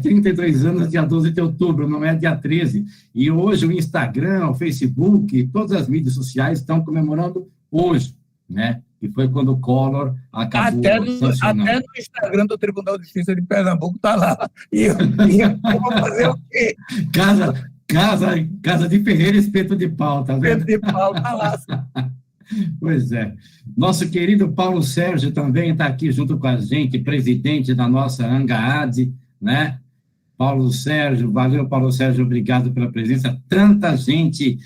32 anos, dia 12 de outubro, não é dia 13. E hoje o Instagram, o Facebook, todas as mídias sociais estão comemorando hoje, né? E foi quando o Collor acabou sancionando. Até no Instagram do Tribunal de Justiça de Pernambuco está lá. E eu vou fazer o quê? Casa de Ferreira, espeto de pau, tá vendo? Espeto de pau, tá lá. Pois é. Nosso querido Paulo Sérgio também está aqui junto com a gente, presidente da nossa ANGAAD, né? Paulo Sérgio, valeu, Paulo Sérgio, obrigado pela presença. Tanta gente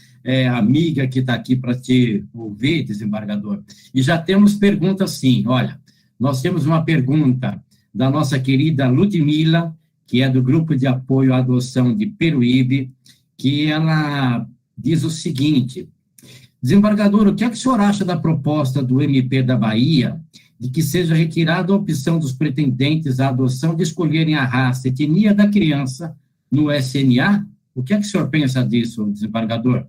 amiga que está aqui para te ouvir, desembargador. E já temos perguntas, sim. Olha, nós temos uma pergunta da nossa querida Ludmila, que é do Grupo de Apoio à Adoção de Peruíbe, que ela diz o seguinte: desembargador, o que é que o senhor acha da proposta do MP da Bahia de que seja retirada a opção dos pretendentes à adoção de escolherem a raça e etnia da criança no SNA? O que é que o senhor pensa disso, desembargador?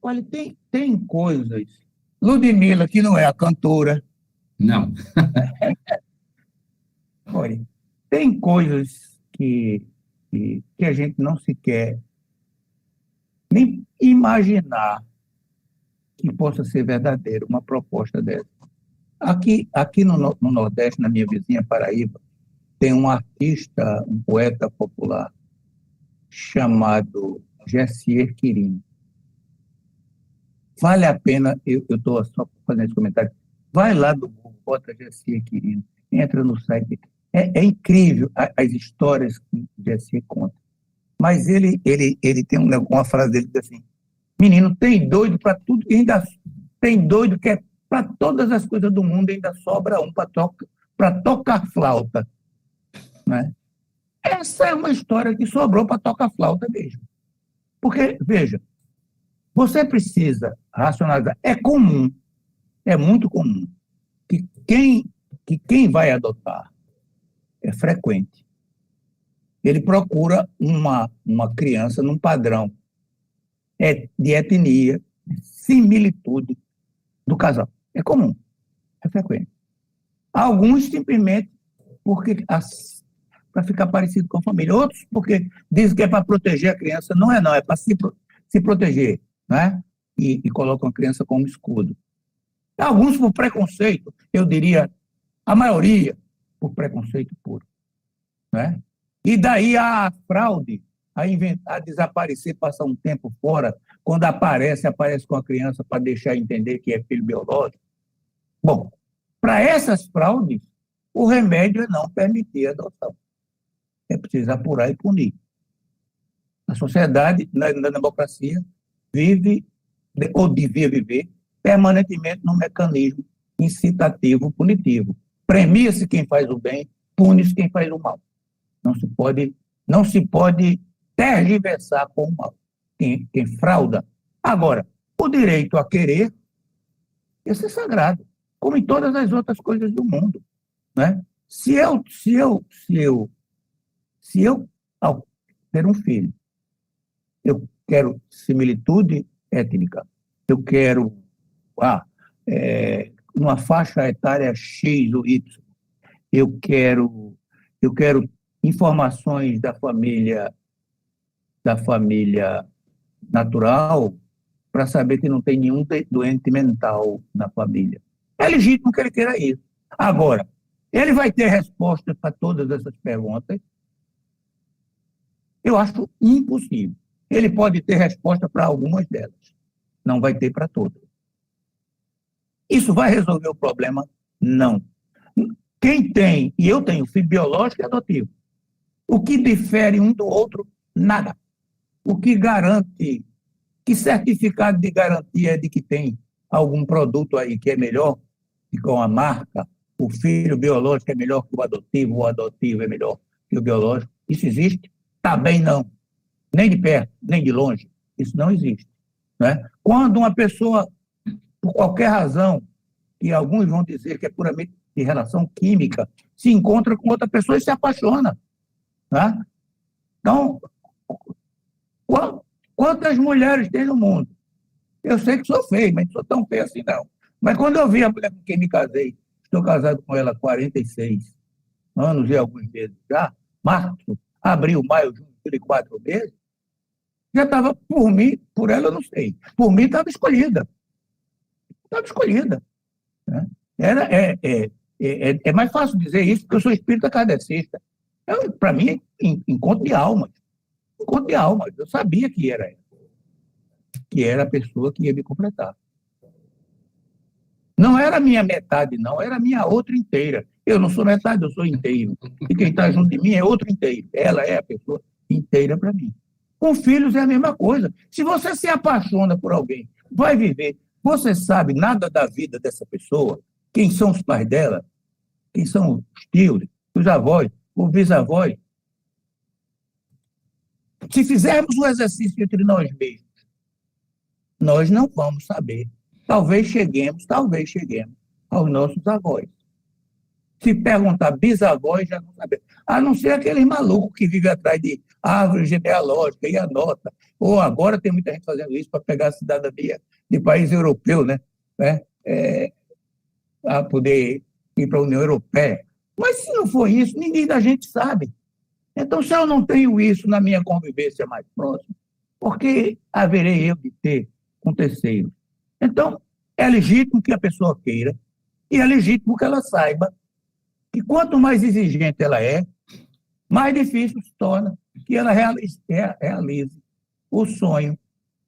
Olha, tem coisas. Ludmila, que não é a cantora. Não. Olha, tem coisas que a gente não se quer nem imaginar que possa ser verdadeiro uma proposta dessa. Aqui no Nordeste, na minha vizinha Paraíba, tem um artista, um poeta popular chamado Jessier Quirino. Vale a pena, eu estou só fazendo esse comentário, vai lá do Google, bota Jessier Quirino, entra no site. É incrível as histórias que Jessier conta. Mas ele tem uma frase dele que diz assim: menino, tem doido para tudo, ainda tem doido que é para todas as coisas do mundo, ainda sobra um para tocar flauta. Né? Essa é uma história que sobrou para tocar flauta mesmo. Porque, veja, você precisa racionalizar. É comum, é muito comum, que quem vai adotar é frequente. Ele procura uma criança num padrão de etnia, de similitude do casal. É comum, é frequente. Alguns simplesmente para ficar parecido com a família. Outros porque dizem que é para proteger a criança. Não, é para se proteger, né? E colocam a criança como escudo. Alguns por preconceito, eu diria, a maioria por preconceito puro. Né? E daí a fraude, a desaparecer, passar um tempo fora, quando aparece com a criança para deixar entender que é filho biológico. Bom, para essas fraudes, o remédio é não permitir a adoção. É preciso apurar e punir. A sociedade, na democracia, vive, ou devia viver, permanentemente num mecanismo incitativo punitivo. Premia-se quem faz o bem, pune-se quem faz o mal. Não se pode tergiversar com o mal. Quem frauda. Agora, o direito a querer, esse é sagrado, como em todas as outras coisas do mundo, né? Se eu, ao ter um filho, eu quero similitude étnica, eu quero uma faixa etária X ou Y, eu quero informações da família natural para saber que não tem nenhum doente mental na família. É legítimo que ele queira isso. Agora, ele vai ter resposta para todas essas perguntas? Eu acho impossível. Ele pode ter resposta para algumas delas, não vai ter para todas. Isso vai resolver o problema? Não. Quem tem, e eu tenho filho biológico e adotivo, o que difere um do outro? Nada. O que garante, que certificado de garantia é de que tem algum produto aí que é melhor que com a marca, o filho biológico é melhor que o adotivo é melhor que o biológico? Isso existe? Também não. Nem de perto, nem de longe. Isso não existe, né? Quando uma pessoa, por qualquer razão, que alguns vão dizer que é puramente de relação química, se encontra com outra pessoa e se apaixona, né? Então, quantas mulheres tem no mundo? Eu sei que sou feio, mas não sou tão feio assim, não. Mas quando eu vi a mulher com quem me casei, estou casado com ela há 46 anos e alguns meses já, março, abril, maio, junho, julho, 4 meses, já estava, por mim, por ela eu não sei, por mim estava escolhida. Estava escolhida, né? É mais fácil dizer isso porque eu sou espírita kardecista. Para mim, encontro de almas. Encontro de almas. Eu sabia que era ela, que era a pessoa que ia me completar. Não era a minha metade, não, era a minha outra inteira. Eu não sou metade, eu sou inteiro. E quem está junto de mim é outro inteiro. Ela é a pessoa inteira para mim. Com filhos é a mesma coisa. Se você se apaixona por alguém, vai viver, você sabe nada da vida dessa pessoa, quem são os pais dela, quem são os tios, os avós, os bisavós. Se fizermos um exercício entre nós mesmos, nós não vamos saber. Talvez cheguemos aos nossos avós. Se perguntar bisavós, já não sabemos. A não ser aquele maluco que vive atrás de árvore genealógica e anota. Ou agora tem muita gente fazendo isso para pegar a cidadania de país europeu, né? A poder ir para a União Europeia. Mas se não for isso, ninguém da gente sabe. Então, se eu não tenho isso na minha convivência mais próxima, por que haverei eu de ter com terceiro? Então, é legítimo que a pessoa queira e é legítimo que ela saiba que quanto mais exigente ela é, mais difícil se torna que ela realize o sonho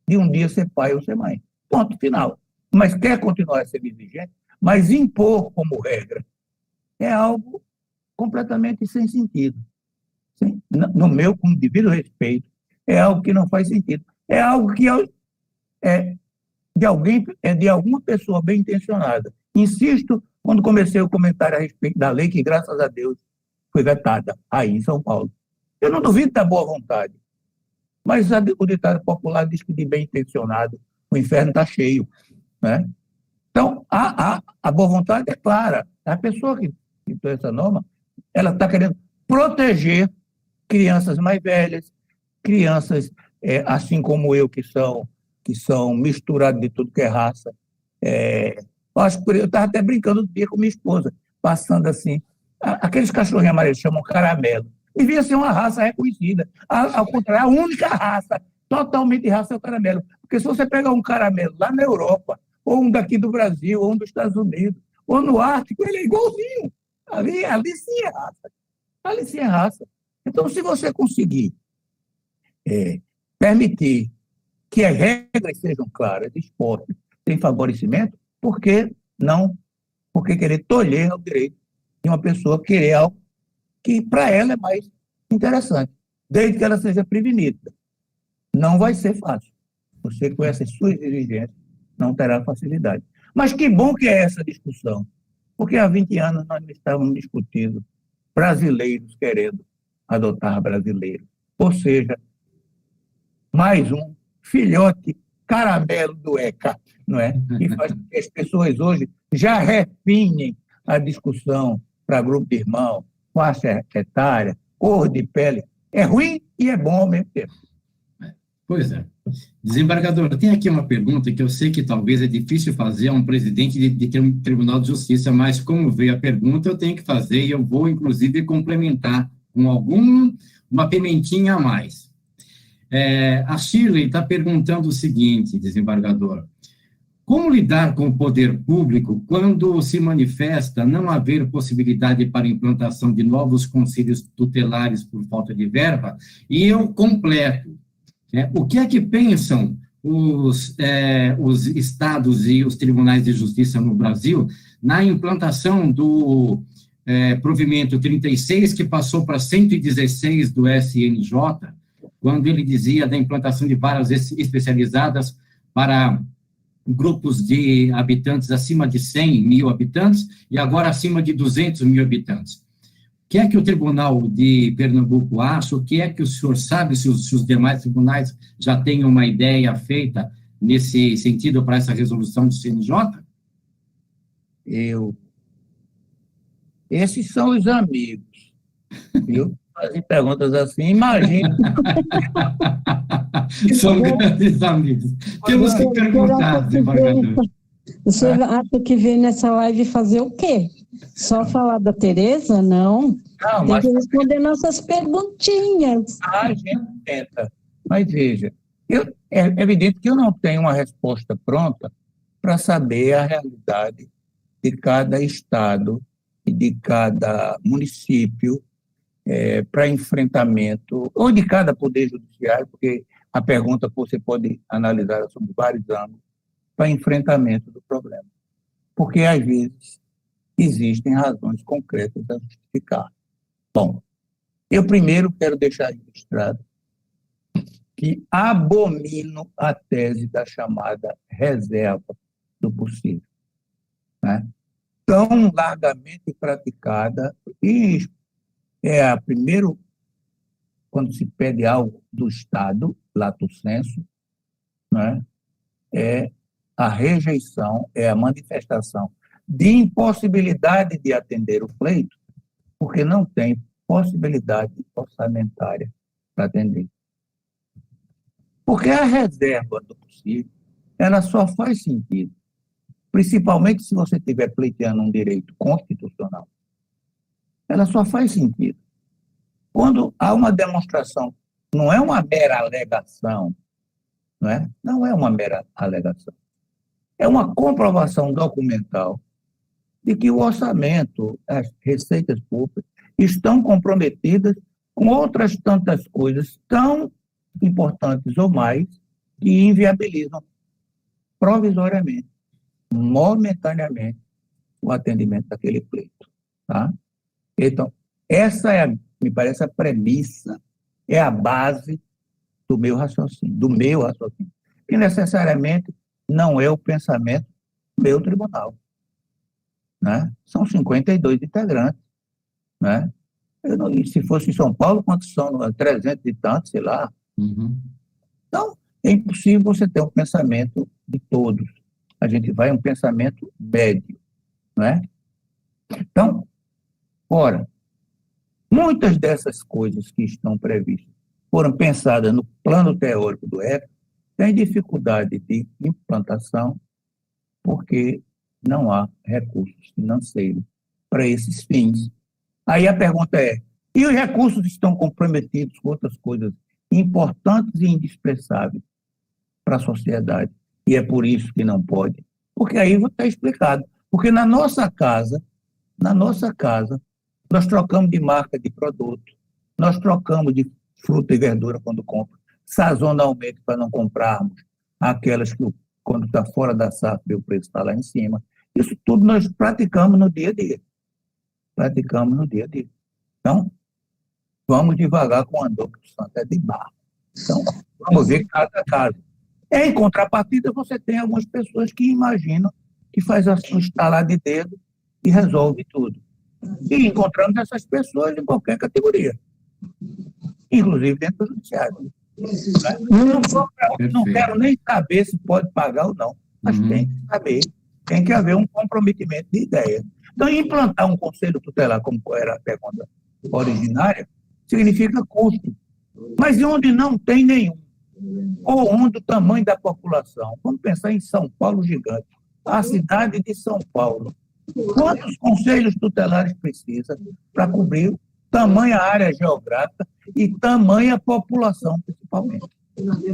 de um dia ser pai ou ser mãe. Ponto final. Mas quer continuar sendo exigente, mas impor como regra é algo completamente sem sentido. No meu, com devido respeito, é algo que não faz sentido. É algo que de alguma pessoa bem intencionada. Insisto, quando comecei o comentário a respeito da lei, que graças a Deus foi vetada aí em São Paulo. Eu não duvido da boa vontade, mas o ditado popular diz que de bem intencionado o inferno está cheio, né? Então, a boa vontade é clara. A pessoa que citou essa norma, ela está querendo proteger crianças mais velhas, crianças assim como eu, que são misturados de tudo que é raça. Eu estava até brincando outro dia com minha esposa, passando assim, aqueles cachorrinhos amarelos chamam caramelo, devia ser uma raça reconhecida. Ao contrário, a única raça totalmente raça é o caramelo. Porque se você pegar um caramelo lá na Europa, ou um daqui do Brasil, ou um dos Estados Unidos, ou no Ártico, ele é igualzinho. Ali sim é raça. Ali sim é raça. Então, se você conseguir permitir que as regras sejam claras, expostas, sem favorecimento, por que não? Por que querer tolher o direito de uma pessoa querer algo que para ela é mais interessante, desde que ela seja prevenida? Não vai ser fácil. Você, com essas suas exigências, não terá facilidade. Mas que bom que é essa discussão. Porque há 20 anos nós estávamos discutindo brasileiros querendo adotar brasileiros. Ou seja, mais um filhote caramelo do ECA, não é? E faz com que as pessoas hoje já refinem a discussão para grupo de irmão, faixa etária, cor de pele. É ruim e é bom ao mesmo tempo. Pois é. Desembargador, tem aqui uma pergunta que eu sei que talvez é difícil fazer a um presidente de um Tribunal de Justiça, mas como veio a pergunta, eu tenho que fazer e eu vou, inclusive, complementar com uma pimentinha a mais. A Shirley está perguntando o seguinte, desembargador: como lidar com o poder público quando se manifesta não haver possibilidade para a implantação de novos conselhos tutelares por falta de verba? E eu completo. O que é que pensam os estados e os tribunais de justiça no Brasil na implantação do provimento 36, que passou para 116 do SNJ, quando ele dizia da implantação de varas especializadas para grupos de habitantes acima de 100 mil habitantes e agora acima de 200 mil habitantes? O que é que o Tribunal de Pernambuco acha? O que é que o senhor sabe, se os demais tribunais já têm uma ideia feita nesse sentido para essa resolução do CNJ? Esses são os amigos, viu? Fazem perguntas assim, imagina. São grandes amigos. Temos que perguntar, desembargador. O senhor acha que veio nessa live fazer o quê? Só falar da Tereza? Não. Tem que responder nossas perguntinhas. A gente tenta. Mas veja, é evidente que eu não tenho uma resposta pronta para saber a realidade de cada estado e de cada município para enfrentamento, ou de cada poder judiciário, porque a pergunta você pode analisar sobre vários ângulos, para enfrentamento do problema. Porque, às vezes, existem razões concretas a justificar. Bom, eu primeiro quero deixar registrado que abomino a tese da chamada reserva do possível, né? Tão largamente praticada, e primeiro, quando se pede algo do Estado, lato sensu, né, a rejeição, a manifestação de impossibilidade de atender o pleito, porque não tem possibilidade orçamentária para atender. Porque a reserva do possível, ela só faz sentido, principalmente se você estiver pleiteando um direito constitucional. Ela só faz sentido quando há uma demonstração, não é uma mera alegação, não é uma mera alegação. É uma comprovação documental de que o orçamento, as receitas públicas, estão comprometidas com outras tantas coisas tão importantes ou mais que inviabilizam provisoriamente, momentaneamente, o atendimento daquele pleito. Tá? Então, essa me parece a premissa, é a base do meu raciocínio, que necessariamente não é o pensamento do meu tribunal, né? São 52 integrantes, né? Se fosse em São Paulo, quantos são? 300 e tantos, sei lá. Uhum. Então, é impossível você ter um pensamento de todos. A gente vai um pensamento médio, né? Então, ora, muitas dessas coisas que estão previstas foram pensadas no plano teórico do ECA, tem dificuldade de implantação porque não há recursos financeiros para esses fins. Aí a pergunta é, e os recursos estão comprometidos com outras coisas importantes e indispensáveis para a sociedade, e é por isso que não pode? Porque aí vou estar explicado. Porque na nossa casa, nós trocamos de marca de produto, nós trocamos de fruta e verdura quando compra, sazonalmente para não comprarmos aquelas que, quando está fora da safra, o preço está lá em cima. Isso tudo nós praticamos no dia a dia. Então, vamos devagar com o andor, que o santo é de barro. Então, vamos ver cada caso. Em contrapartida, você tem algumas pessoas que imaginam que faz um estalar de dedo e resolve tudo. E encontramos essas pessoas em qualquer categoria, inclusive dentro do judiciário. Não quero nem saber se pode pagar ou não, mas tem que saber, tem que haver um comprometimento de ideia. Então, implantar um conselho tutelar, como era a pergunta originária, significa custo. Mas onde não tem nenhum, ou onde o tamanho da população, vamos pensar em São Paulo gigante, a cidade de São Paulo, quantos conselhos tutelares precisa para cobrir tamanha área geográfica e tamanha população, principalmente?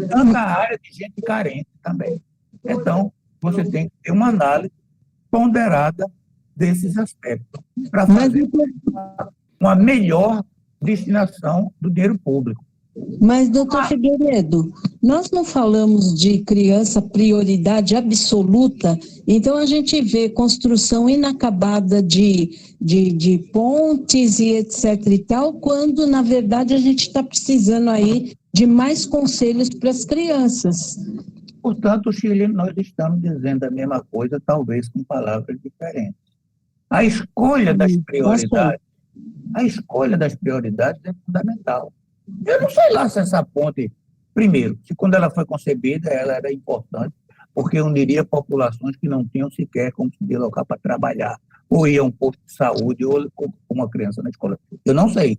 Tanta área de gente carente também. Então, você tem que ter uma análise ponderada desses aspectos para fazer uma melhor destinação do dinheiro público. Mas, doutor Figueiredo, nós não falamos de criança prioridade absoluta, então a gente vê construção inacabada de pontes e etc e tal, quando, na verdade, a gente está precisando aí de mais conselhos para as crianças. Portanto, Chile, nós estamos dizendo a mesma coisa, talvez com palavras diferentes. A escolha das prioridades é fundamental. Eu não sei lá se essa ponte, primeiro, se quando ela foi concebida, ela era importante, porque uniria populações que não tinham sequer como se deslocar para trabalhar, ou ia a um posto de saúde, ou com uma criança na escola. Eu não sei.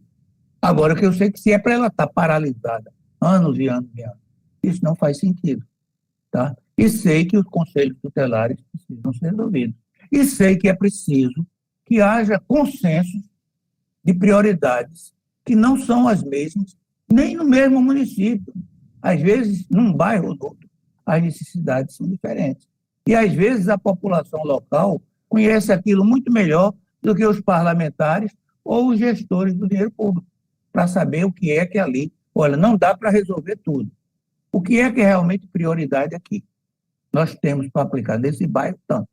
Agora, o que eu sei é que se é para ela estar paralisada anos e anos e anos, isso não faz sentido. Tá? E sei que os conselhos tutelares precisam ser resolvidos. E sei que é preciso que haja consenso de prioridades que não são as mesmas, nem no mesmo município. Às vezes, num bairro ou outro, as necessidades são diferentes. E, às vezes, a população local conhece aquilo muito melhor do que os parlamentares ou os gestores do dinheiro público, para saber o que é que ali... Olha, não dá para resolver tudo. O que é realmente prioridade aqui? Nós temos para aplicar nesse bairro tanto.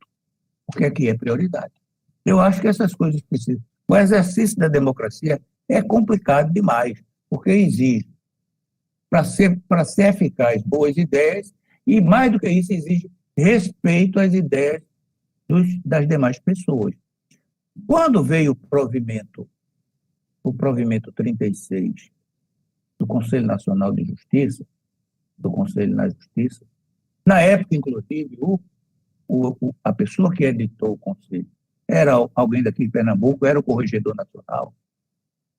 O que é prioridade? Eu acho que essas coisas precisam. O exercício da democracia é complicado demais, porque exige, para ser eficaz, boas ideias, e mais do que isso, exige respeito às ideias das demais pessoas. Quando veio o provimento 36 do Conselho Nacional de Justiça, do Conselho na Justiça, na época, inclusive, a pessoa que editou o Conselho era alguém daqui de Pernambuco, era o Corregedor Nacional,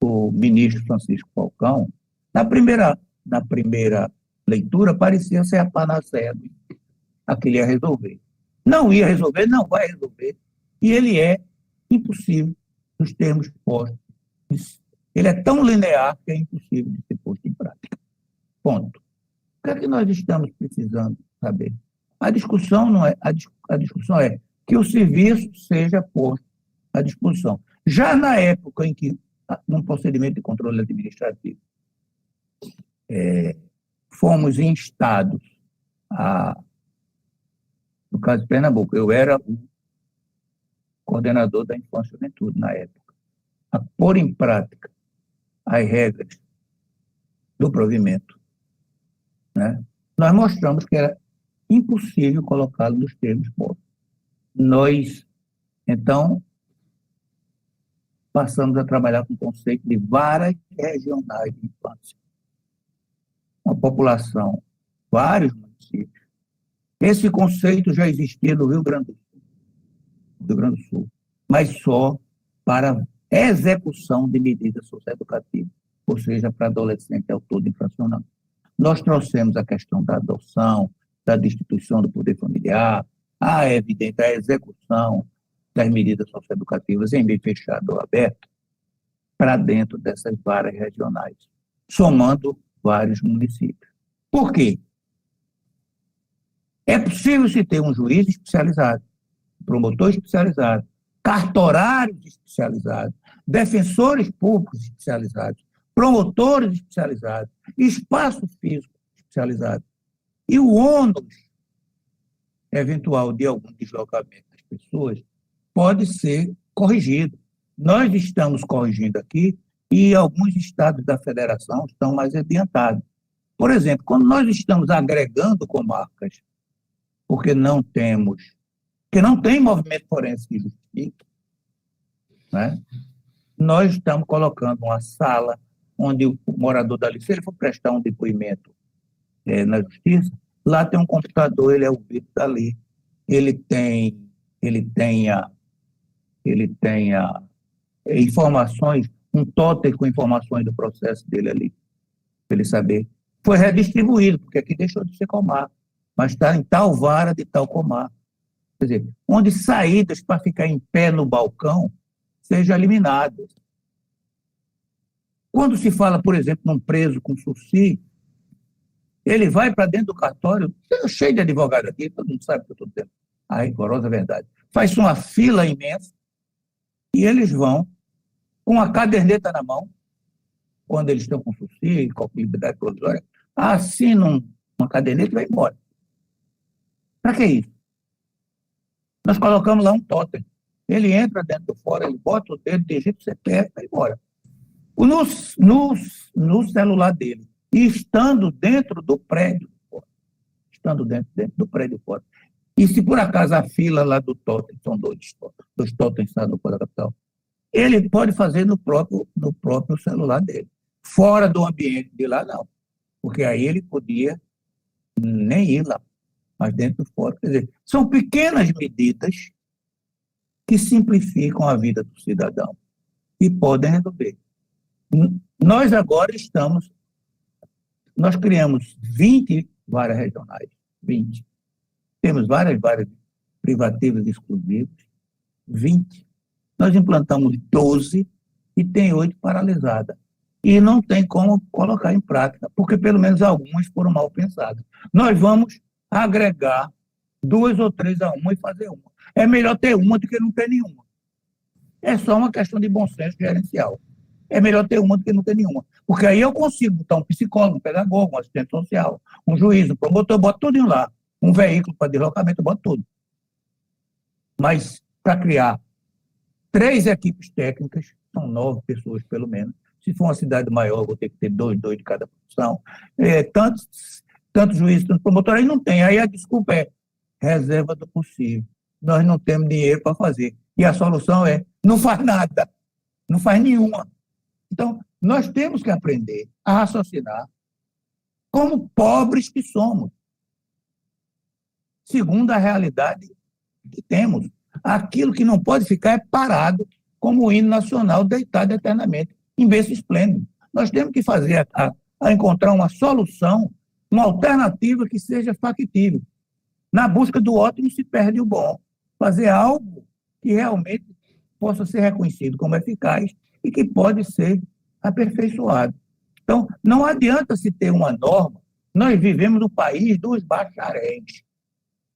o ministro Francisco Falcão. Na primeira leitura, parecia ser a panaceia a que ele ia resolver. Não ia resolver, não vai resolver. E ele é impossível nos termos postos. Ele é tão linear que é impossível de ser posto em prática. Ponto. O que é que nós estamos precisando saber? A discussão é que o serviço seja posto à disposição. Já na época em que, num procedimento de controle administrativo, fomos instados no caso de Pernambuco, eu era o coordenador da Infância e Juventude na época, a pôr em prática as regras do provimento, né? Nós mostramos que era impossível colocá-lo nos termos postos. Nós, então, passamos a trabalhar com o conceito de varas regionais de infância. Uma população, vários municípios. Esse conceito já existia no Rio Grande do Sul, mas só para execução de medidas socioeducativas, ou seja, para adolescente autor infracional. Nós trouxemos a questão da adoção, da destituição do poder familiar, a execução das medidas socioeducativas em meio fechado ou aberto, para dentro dessas varas regionais, somando vários municípios. Por quê? É possível se ter um juiz especializado, promotor especializado, cartorários especializados, defensores públicos especializados, promotores especializados, espaço físico especializado. E o ônus eventual de algum deslocamento das pessoas pode ser corrigido. Nós estamos corrigindo aqui e alguns estados da federação estão mais adiantados. Por exemplo, quando nós estamos agregando comarcas, porque não tem movimento forense que justifique, né? Nós estamos colocando uma sala onde o morador dali, se ele for prestar um depoimento na justiça, lá tem um computador, ele é ouvido dali, ele tem informações, um totem com informações do processo dele ali, para ele saber. Foi redistribuído, porque aqui deixou de ser Comar, mas está em tal vara de tal Comar. Quer dizer, onde saídas para ficar em pé no balcão sejam eliminadas. Quando se fala, por exemplo, num preso com sursi, ele vai para dentro do cartório, cheio de advogado aqui, todo mundo sabe o que eu estou dizendo, a rigorosa verdade. Faz uma fila imensa e eles vão com a caderneta na mão, quando eles estão com sursi, com liberdade provisória, assinam uma caderneta e vai embora. Para que isso? Nós colocamos lá um totem. Ele entra dentro do fórum, ele bota o dedo, digita o CPF e vai embora. No celular dele, e estando dentro do prédio, fora. E se por acaso a fila lá do totem, são dois totens do Fórum da Capital, ele pode fazer no próprio celular dele. Fora do ambiente de lá, não. Porque aí ele podia nem ir lá, mas dentro do fórum. Quer dizer, são pequenas medidas que simplificam a vida do cidadão e podem resolver. Nós agora nós criamos 20 varas regionais, 20. Temos várias privativas exclusivas, 20. Nós implantamos 12 e tem 8 paralisadas. E não tem como colocar em prática, porque pelo menos algumas foram mal pensadas. Nós vamos agregar 2 ou 3 a uma e fazer uma. É melhor ter uma do que não ter nenhuma. É só uma questão de bom senso gerencial. É melhor ter uma do que não ter nenhuma. Porque aí eu consigo botar um psicólogo, um pedagogo, um assistente social, um juiz, um promotor, eu boto tudo lá. Um veículo para deslocamento, eu boto tudo. Mas para criar 3 equipes técnicas, são 9 pessoas pelo menos. Se for uma cidade maior, eu vou ter que ter 2 de cada função. Tantos juízes, tantos promotores, aí não tem. Aí a desculpa é reserva do possível. Nós não temos dinheiro para fazer. E a solução é, não faz nada. Não faz nenhuma. Então, nós temos que aprender a raciocinar como pobres que somos, segundo a realidade que temos. Aquilo que não pode ficar é parado como o hino nacional deitado eternamente em berço esplêndido. Nós temos que fazer a encontrar uma solução, uma alternativa que seja factível. Na busca do ótimo se perde o bom. Fazer algo que realmente possa ser reconhecido como eficaz e que pode ser aperfeiçoado. Então, não adianta se ter uma norma. Nós vivemos no país dos bacharéis.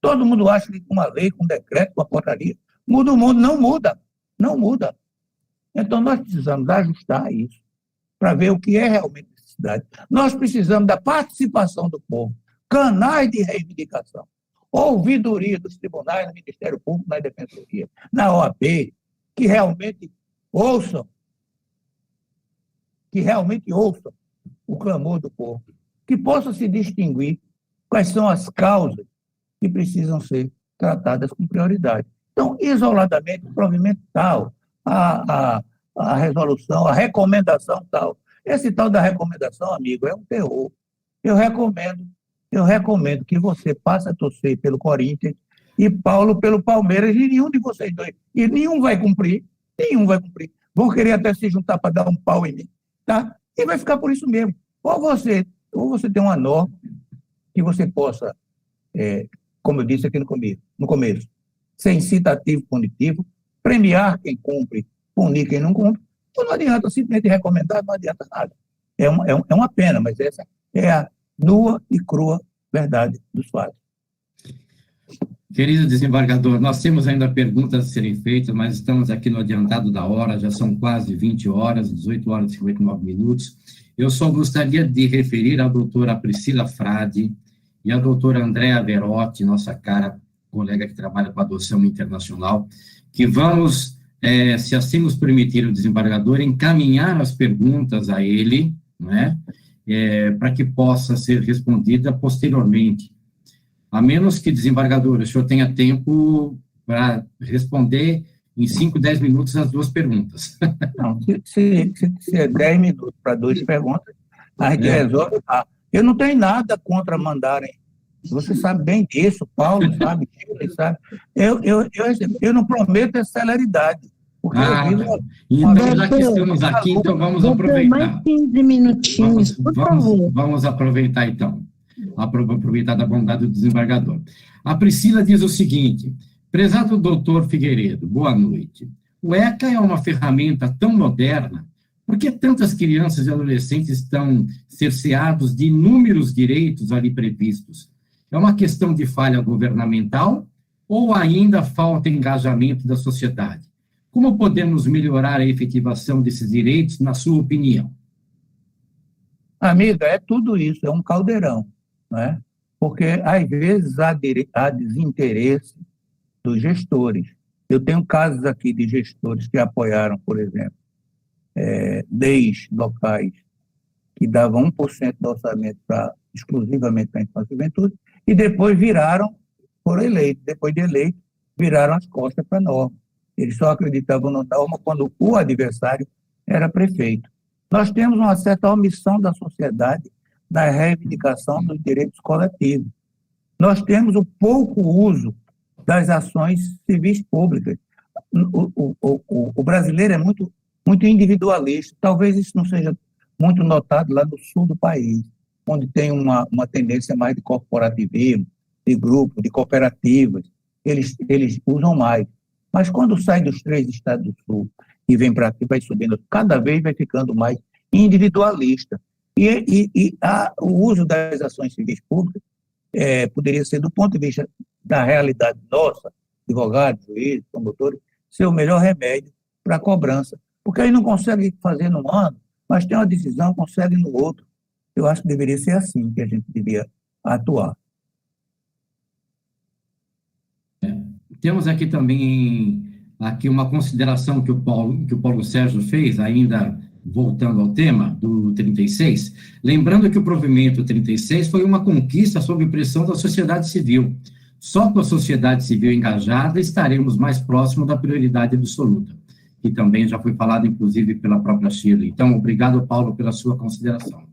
Todo mundo acha que com uma lei, com um decreto, com uma portaria, muda o mundo. Não muda. Não muda. Então, nós precisamos ajustar isso para ver o que é realmente necessidade. Nós precisamos da participação do povo, canais de reivindicação, ouvidoria dos tribunais, no Ministério Público, na Defensoria, na OAB, que realmente ouçam o clamor do povo, que possam se distinguir quais são as causas que precisam ser tratadas com prioridade. Então, isoladamente, o provimento tal, a resolução, a recomendação tal. Esse tal da recomendação, amigo, é um terror. Eu recomendo que você passe a torcer pelo Corinthians e Paulo pelo Palmeiras, e nenhum de vocês dois. E nenhum vai cumprir. Vão querer até se juntar para dar um pau em mim. Tá? E vai ficar por isso mesmo. Ou você tem uma norma que você possa, como eu disse aqui no começo, ser incitativo, punitivo, premiar quem cumpre, punir quem não cumpre. Então não adianta simplesmente recomendar, não adianta nada. É uma pena, mas essa é a nua e crua verdade dos fatos. Querido desembargador, nós temos ainda perguntas a serem feitas, mas estamos aqui no adiantado da hora, já são quase 20 horas, 18 horas e 59 minutos. Eu só gostaria de referir a doutora Priscila Frade e a doutora Andréa Verotti, nossa cara colega que trabalha com adoção internacional, que vamos, se assim nos permitir o desembargador, encaminhar as perguntas a ele, né, para que possa ser respondida posteriormente. A menos que, desembargador, o senhor tenha tempo para responder em 5, 10 minutos as duas perguntas. Não, se é 10 minutos para 2 perguntas, a gente resolve. Eu não tenho nada contra mandarem. Você sabe bem disso, Paulo sabe, ele sabe. Eu não prometo essa celeridade. Porque então, já que estamos aqui, então vamos aproveitar. Mais 15 minutinhos, por favor. Vamos aproveitar, então. Aproveitar da bondade do desembargador. A Priscila diz o seguinte: prezado doutor Figueiredo, boa noite. O ECA é uma ferramenta tão moderna, por que tantas crianças e adolescentes estão cerceados de inúmeros direitos ali previstos? É uma questão de falha governamental ou ainda falta engajamento da sociedade? Como podemos melhorar a efetivação desses direitos, na sua opinião? Amiga, é tudo isso, é um caldeirão, né? Porque, às vezes, há desinteresse dos gestores. Eu tenho casos aqui de gestores que apoiaram, por exemplo, leis locais que davam 1% do orçamento exclusivamente para a infância e juventude, e depois foram eleitos. Depois de eleitos, viraram as costas para a norma. Eles só acreditavam na norma quando o adversário era prefeito. Nós temos uma certa omissão da sociedade na reivindicação dos direitos coletivos. Nós temos o pouco uso das ações civis públicas. O brasileiro é muito individualista. Talvez isso não seja muito notado lá no sul do país, onde tem uma tendência mais de corporativismo, de grupo, de cooperativas. Eles usam mais. Mas quando sai dos 3 estados do sul e vem para aqui, vai subindo, cada vez vai ficando mais individualista. O uso das ações civis públicas poderia ser, do ponto de vista da realidade nossa, advogados, juízes, promotores, ser o melhor remédio para a cobrança. Porque aí não consegue fazer num ano, mas tem uma decisão, consegue no outro. Eu acho que deveria ser assim que a gente devia atuar. Temos aqui também uma consideração que o Paulo Sérgio fez, ainda voltando ao tema do 36, lembrando que o provimento 36 foi uma conquista sob pressão da sociedade civil. Só com a sociedade civil engajada estaremos mais próximos da prioridade absoluta, que também já foi falado, inclusive, pela própria Shirley. Então, obrigado, Paulo, pela sua consideração.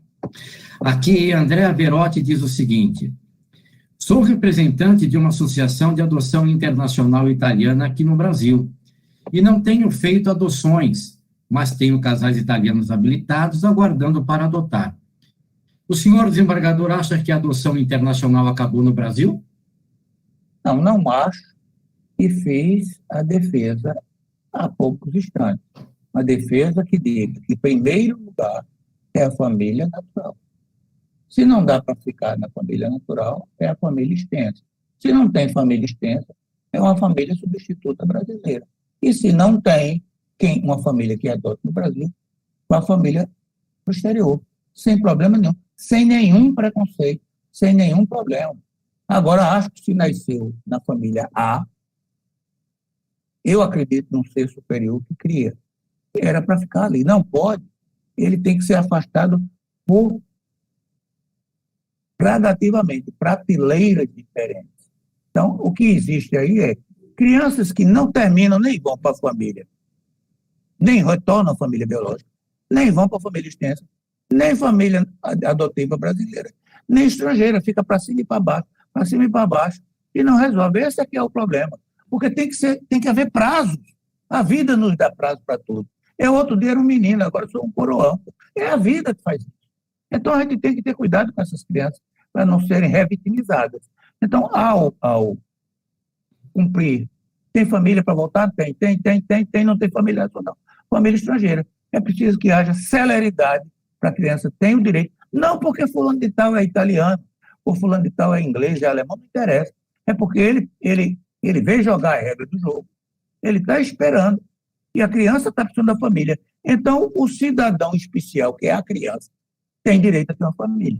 Aqui, Andréa Verotti diz o seguinte: sou representante de uma associação de adoção internacional italiana aqui no Brasil e não tenho feito adoções, mas tenho casais italianos habilitados aguardando para adotar. O senhor desembargador acha que a adoção internacional acabou no Brasil? Não acho, e fiz a defesa há poucos instantes. Uma defesa que diz que, em primeiro lugar, é a família natural. Se não dá para ficar na família natural, é a família extensa. Se não tem família extensa, é uma família substituta brasileira. E se não tem uma família que adota no Brasil, uma família no exterior, sem problema nenhum, sem nenhum preconceito, sem nenhum problema. Agora, acho que se nasceu na família A, eu acredito num ser superior que cria. Era para ficar ali. Não pode. Ele tem que ser afastado gradativamente, prateleiras diferentes. Então, o que existe aí é crianças que não terminam, nem vão para a família, nem retornam à família biológica, nem vão para a família extensa, nem família adotiva brasileira, nem estrangeira, fica para cima e para baixo, e não resolve. Esse aqui é o problema. Porque tem que haver prazos. A vida nos dá prazo para tudo. Outro dia era um menino, agora eu sou um coroão. É a vida que faz isso. Então, a gente tem que ter cuidado com essas crianças para não serem revitimizadas. Então, ao cumprir, tem família para voltar? Tem, não tem família nacional. Família estrangeira. É preciso que haja celeridade para a criança ter o direito. Não porque fulano de tal é italiano, ou fulano de tal é inglês, é alemão, não interessa. É porque ele veio jogar a regra do jogo. Ele está esperando. E a criança está precisando da família. Então, o cidadão especial, que é a criança, tem direito a ter uma família.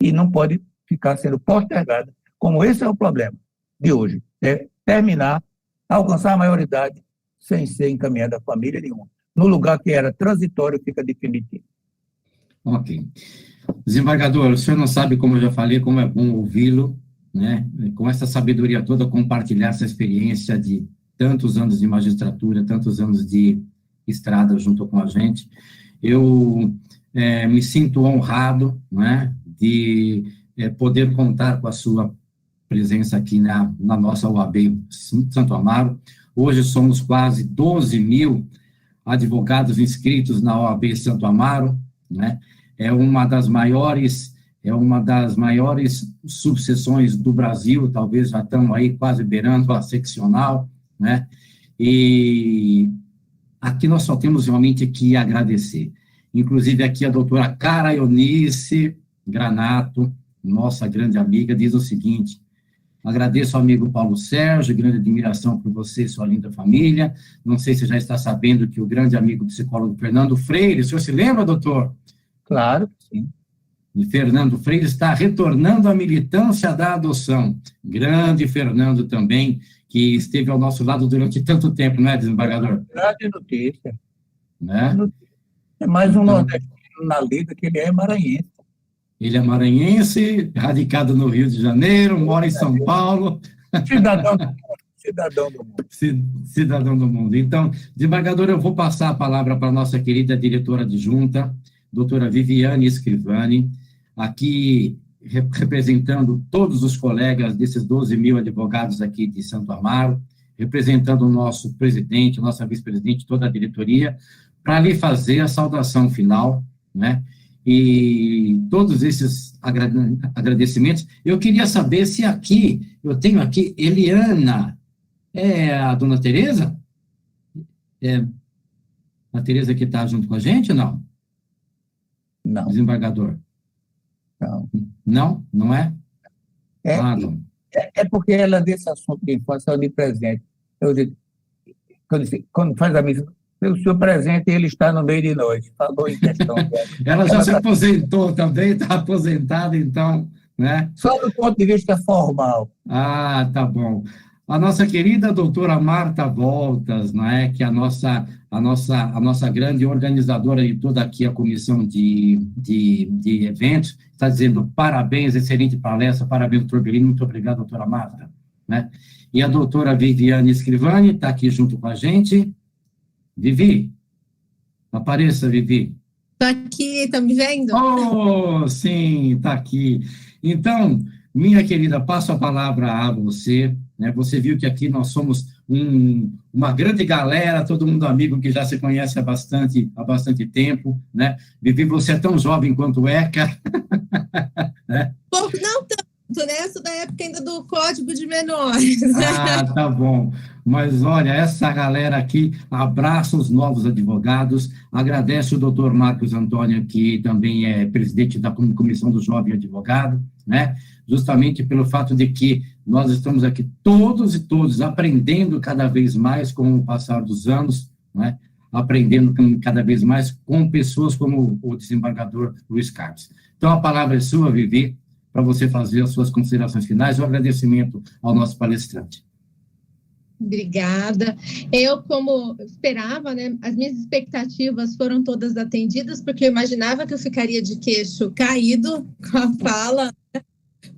E não pode ficar sendo postergada, como esse é o problema de hoje. É terminar, alcançar a maioridade, sem ser encaminhada a família nenhuma. No lugar que era transitório, fica definitivo. Ok. Desembargador, o senhor não sabe, como eu já falei, como é bom ouvi-lo, né? Com essa sabedoria toda, compartilhar essa experiência de tantos anos de magistratura, tantos anos de estrada junto com a gente. Eu me sinto honrado, né, de poder contar com a sua presença aqui na nossa OAB Santo Amaro. Hoje somos quase 12 mil advogados inscritos na OAB Santo Amaro, né? É uma das maiores subseções do Brasil, talvez já estamos aí quase beirando a seccional, né? E aqui nós só temos realmente que agradecer. Inclusive aqui a doutora Cara Eunice Granato, nossa grande amiga, diz o seguinte: agradeço ao amigo Paulo Sérgio, grande admiração por você e sua linda família. Não sei se já está sabendo que o grande amigo psicólogo Fernando Freire, o senhor se lembra, doutor? Claro, sim. E Fernando Freire está retornando à militância da adoção. Grande Fernando também, que esteve ao nosso lado durante tanto tempo, não é, desembargador? Grande notícia. Né? É mais um nordestino na lida, que ele é maranhense. Ele é maranhense, radicado no Rio de Janeiro, mora em São Paulo. Cidadão do mundo. Cidadão do mundo. Então, desembargador, eu vou passar a palavra para a nossa querida diretora adjunta, doutora Viviane Scrivani, aqui representando todos os colegas desses 12 mil advogados aqui de Santo Amaro, representando o nosso presidente, nossa vice-presidente, toda a diretoria, para lhe fazer a saudação final, né? E todos esses agradecimentos, eu queria saber se aqui, eu tenho aqui Eliana, é a dona Tereza? É a Tereza que está junto com a gente ou não? Não. Desembargador? Não. Não? Não é? Não. É porque ela, desse assunto de infância, é onipresente. Eu digo, quando faz a missa, o senhor presente, ele está no meio de nós. Falou em questão. Ela já se aposentou também, está aposentada, então, né? Só do ponto de vista formal. Ah, tá bom. A nossa querida doutora Marta Voltas, não é? Que é a nossa grande organizadora de toda aqui a comissão de eventos, está dizendo parabéns, excelente palestra, parabéns, doutor Belino, muito obrigado, doutora Marta, né? E a doutora Viviane Scrivani está aqui junto com a gente. Vivi, apareça, Vivi. Estou aqui, estão me vendo? Oh, sim, está aqui. Então, minha querida, passo a palavra a você, né? Você viu que aqui nós somos uma grande galera, todo mundo amigo que já se conhece há bastante tempo, né? Vivi, você é tão jovem quanto Eca. Né? Pouco, não tanto, né? Eu sou da época ainda do Código de Menores. Ah, tá bom. Mas, olha, essa galera aqui abraça os novos advogados, agradece o doutor Marcos Antônio, que também é presidente da Comissão do Jovem Advogado, né? Justamente pelo fato de que nós estamos aqui todos e todos aprendendo cada vez mais com o passar dos anos, né? Aprendendo cada vez mais com pessoas como o desembargador Luiz Carlos. Então, a palavra é sua, Vivi, para você fazer as suas considerações finais e o agradecimento ao nosso palestrante. Obrigada. Eu, como esperava, né, as minhas expectativas foram todas atendidas, porque eu imaginava que eu ficaria de queixo caído com a fala,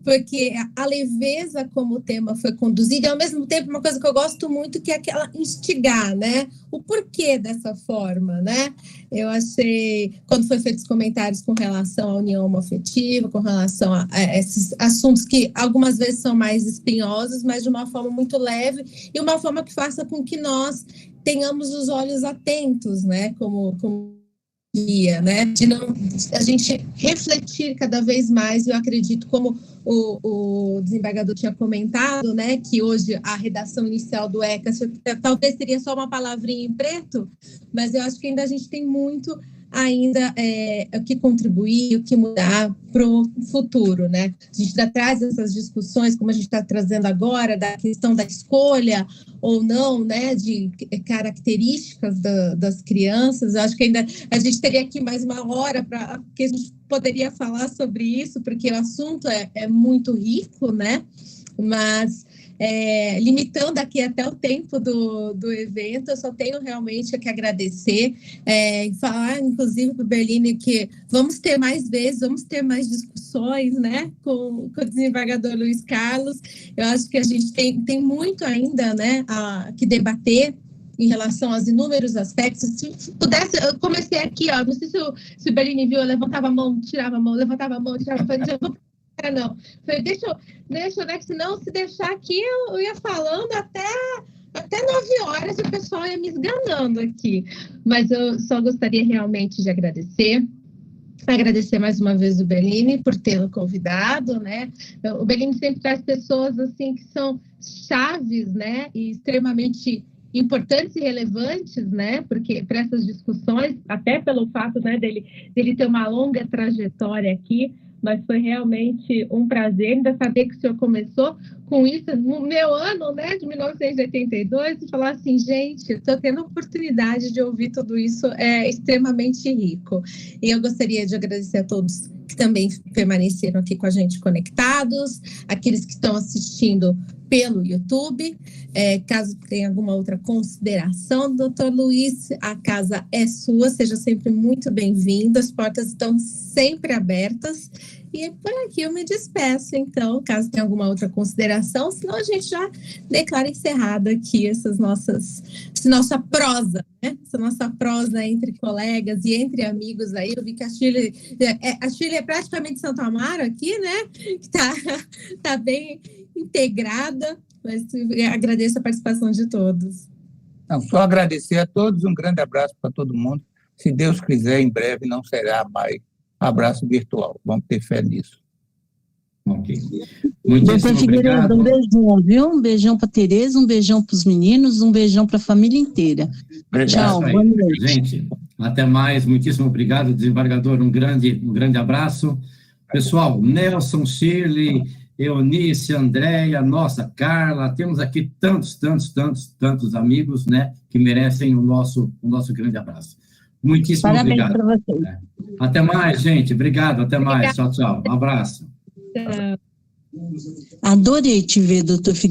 porque a leveza como o tema foi conduzido, e ao mesmo tempo uma coisa que eu gosto muito, que é aquela instigar, né? O porquê dessa forma, né? Eu achei, quando foi feitos comentários com relação à união homoafetiva, com relação a esses assuntos que algumas vezes são mais espinhosos, mas de uma forma muito leve, e uma forma que faça com que nós tenhamos os olhos atentos, né? Como né? De a gente refletir cada vez mais. Eu acredito, como o desembargador tinha comentado, né, que hoje a redação inicial do ECA talvez seria só uma palavrinha em preto, mas eu acho que ainda a gente tem muito ainda o que contribuir, o que mudar para o futuro, né? A gente já traz essas discussões, como a gente está trazendo agora, da questão da escolha ou não, né, de características das crianças. Eu acho que ainda a gente teria aqui mais uma hora que a gente poderia falar sobre isso, porque o assunto é muito rico, né? Mas limitando aqui até o tempo do evento, eu só tenho realmente que agradecer, falar, inclusive, para o Berlini que vamos ter mais vezes, vamos ter mais discussões, né, com o desembargador Luiz Carlos. Eu acho que a gente tem muito ainda, né, que debater em relação aos inúmeros aspectos. Se pudesse, eu comecei aqui, ó, não sei se o Berlini viu, eu levantava a mão, tirava a mão, levantava a mão, tirava a mão, não. Falei, deixa eu, né, que senão se deixar aqui, eu ia falando até 9 horas e o pessoal ia me esganando aqui. Mas eu só gostaria realmente de agradecer mais uma vez o Berlini por tê-lo convidado, né? O Berlini sempre traz pessoas assim que são chaves, né? E extremamente importantes e relevantes, né? Porque para essas discussões, até pelo fato, né, dele ter uma longa trajetória aqui, mas foi realmente um prazer ainda saber que o senhor começou com isso no meu ano, né, de 1982, e falar assim, gente, estou tendo a oportunidade de ouvir tudo isso, é extremamente rico. E eu gostaria de agradecer a todos que também permaneceram aqui com a gente conectados, aqueles que estão assistindo pelo YouTube. Caso tenha alguma outra consideração, doutor Luiz, a casa é sua, seja sempre muito bem-vindo, as portas estão sempre abertas, e por aqui eu me despeço, então, caso tenha alguma outra consideração, senão a gente já declara encerrado aqui essa nossa prosa, né? Essa nossa prosa entre colegas e entre amigos aí. Eu vi que a Shirley é praticamente Santo Amaro aqui, né? Que tá bem integrada, mas agradeço a participação de todos. Não, só agradecer a todos, um grande abraço para todo mundo. Se Deus quiser, em breve não será mais abraço virtual. Vamos ter fé nisso. Ok. Muitíssimo obrigado. Um beijão, viu? Um beijão para a Tereza, um beijão para os meninos, um beijão para a família inteira. Tchau, boa noite. Gente, até mais. Muitíssimo obrigado, desembargador. Um grande abraço. Pessoal, Nelson, Shirley, Eunice, Andréia, nossa, Carla, temos aqui tantos amigos, né, que merecem o nosso grande abraço. Muitíssimo obrigado. Parabéns para vocês. Até mais, gente. Obrigado, até mais. Tchau. Um abraço. Adorei te ver, doutor Figueiredo.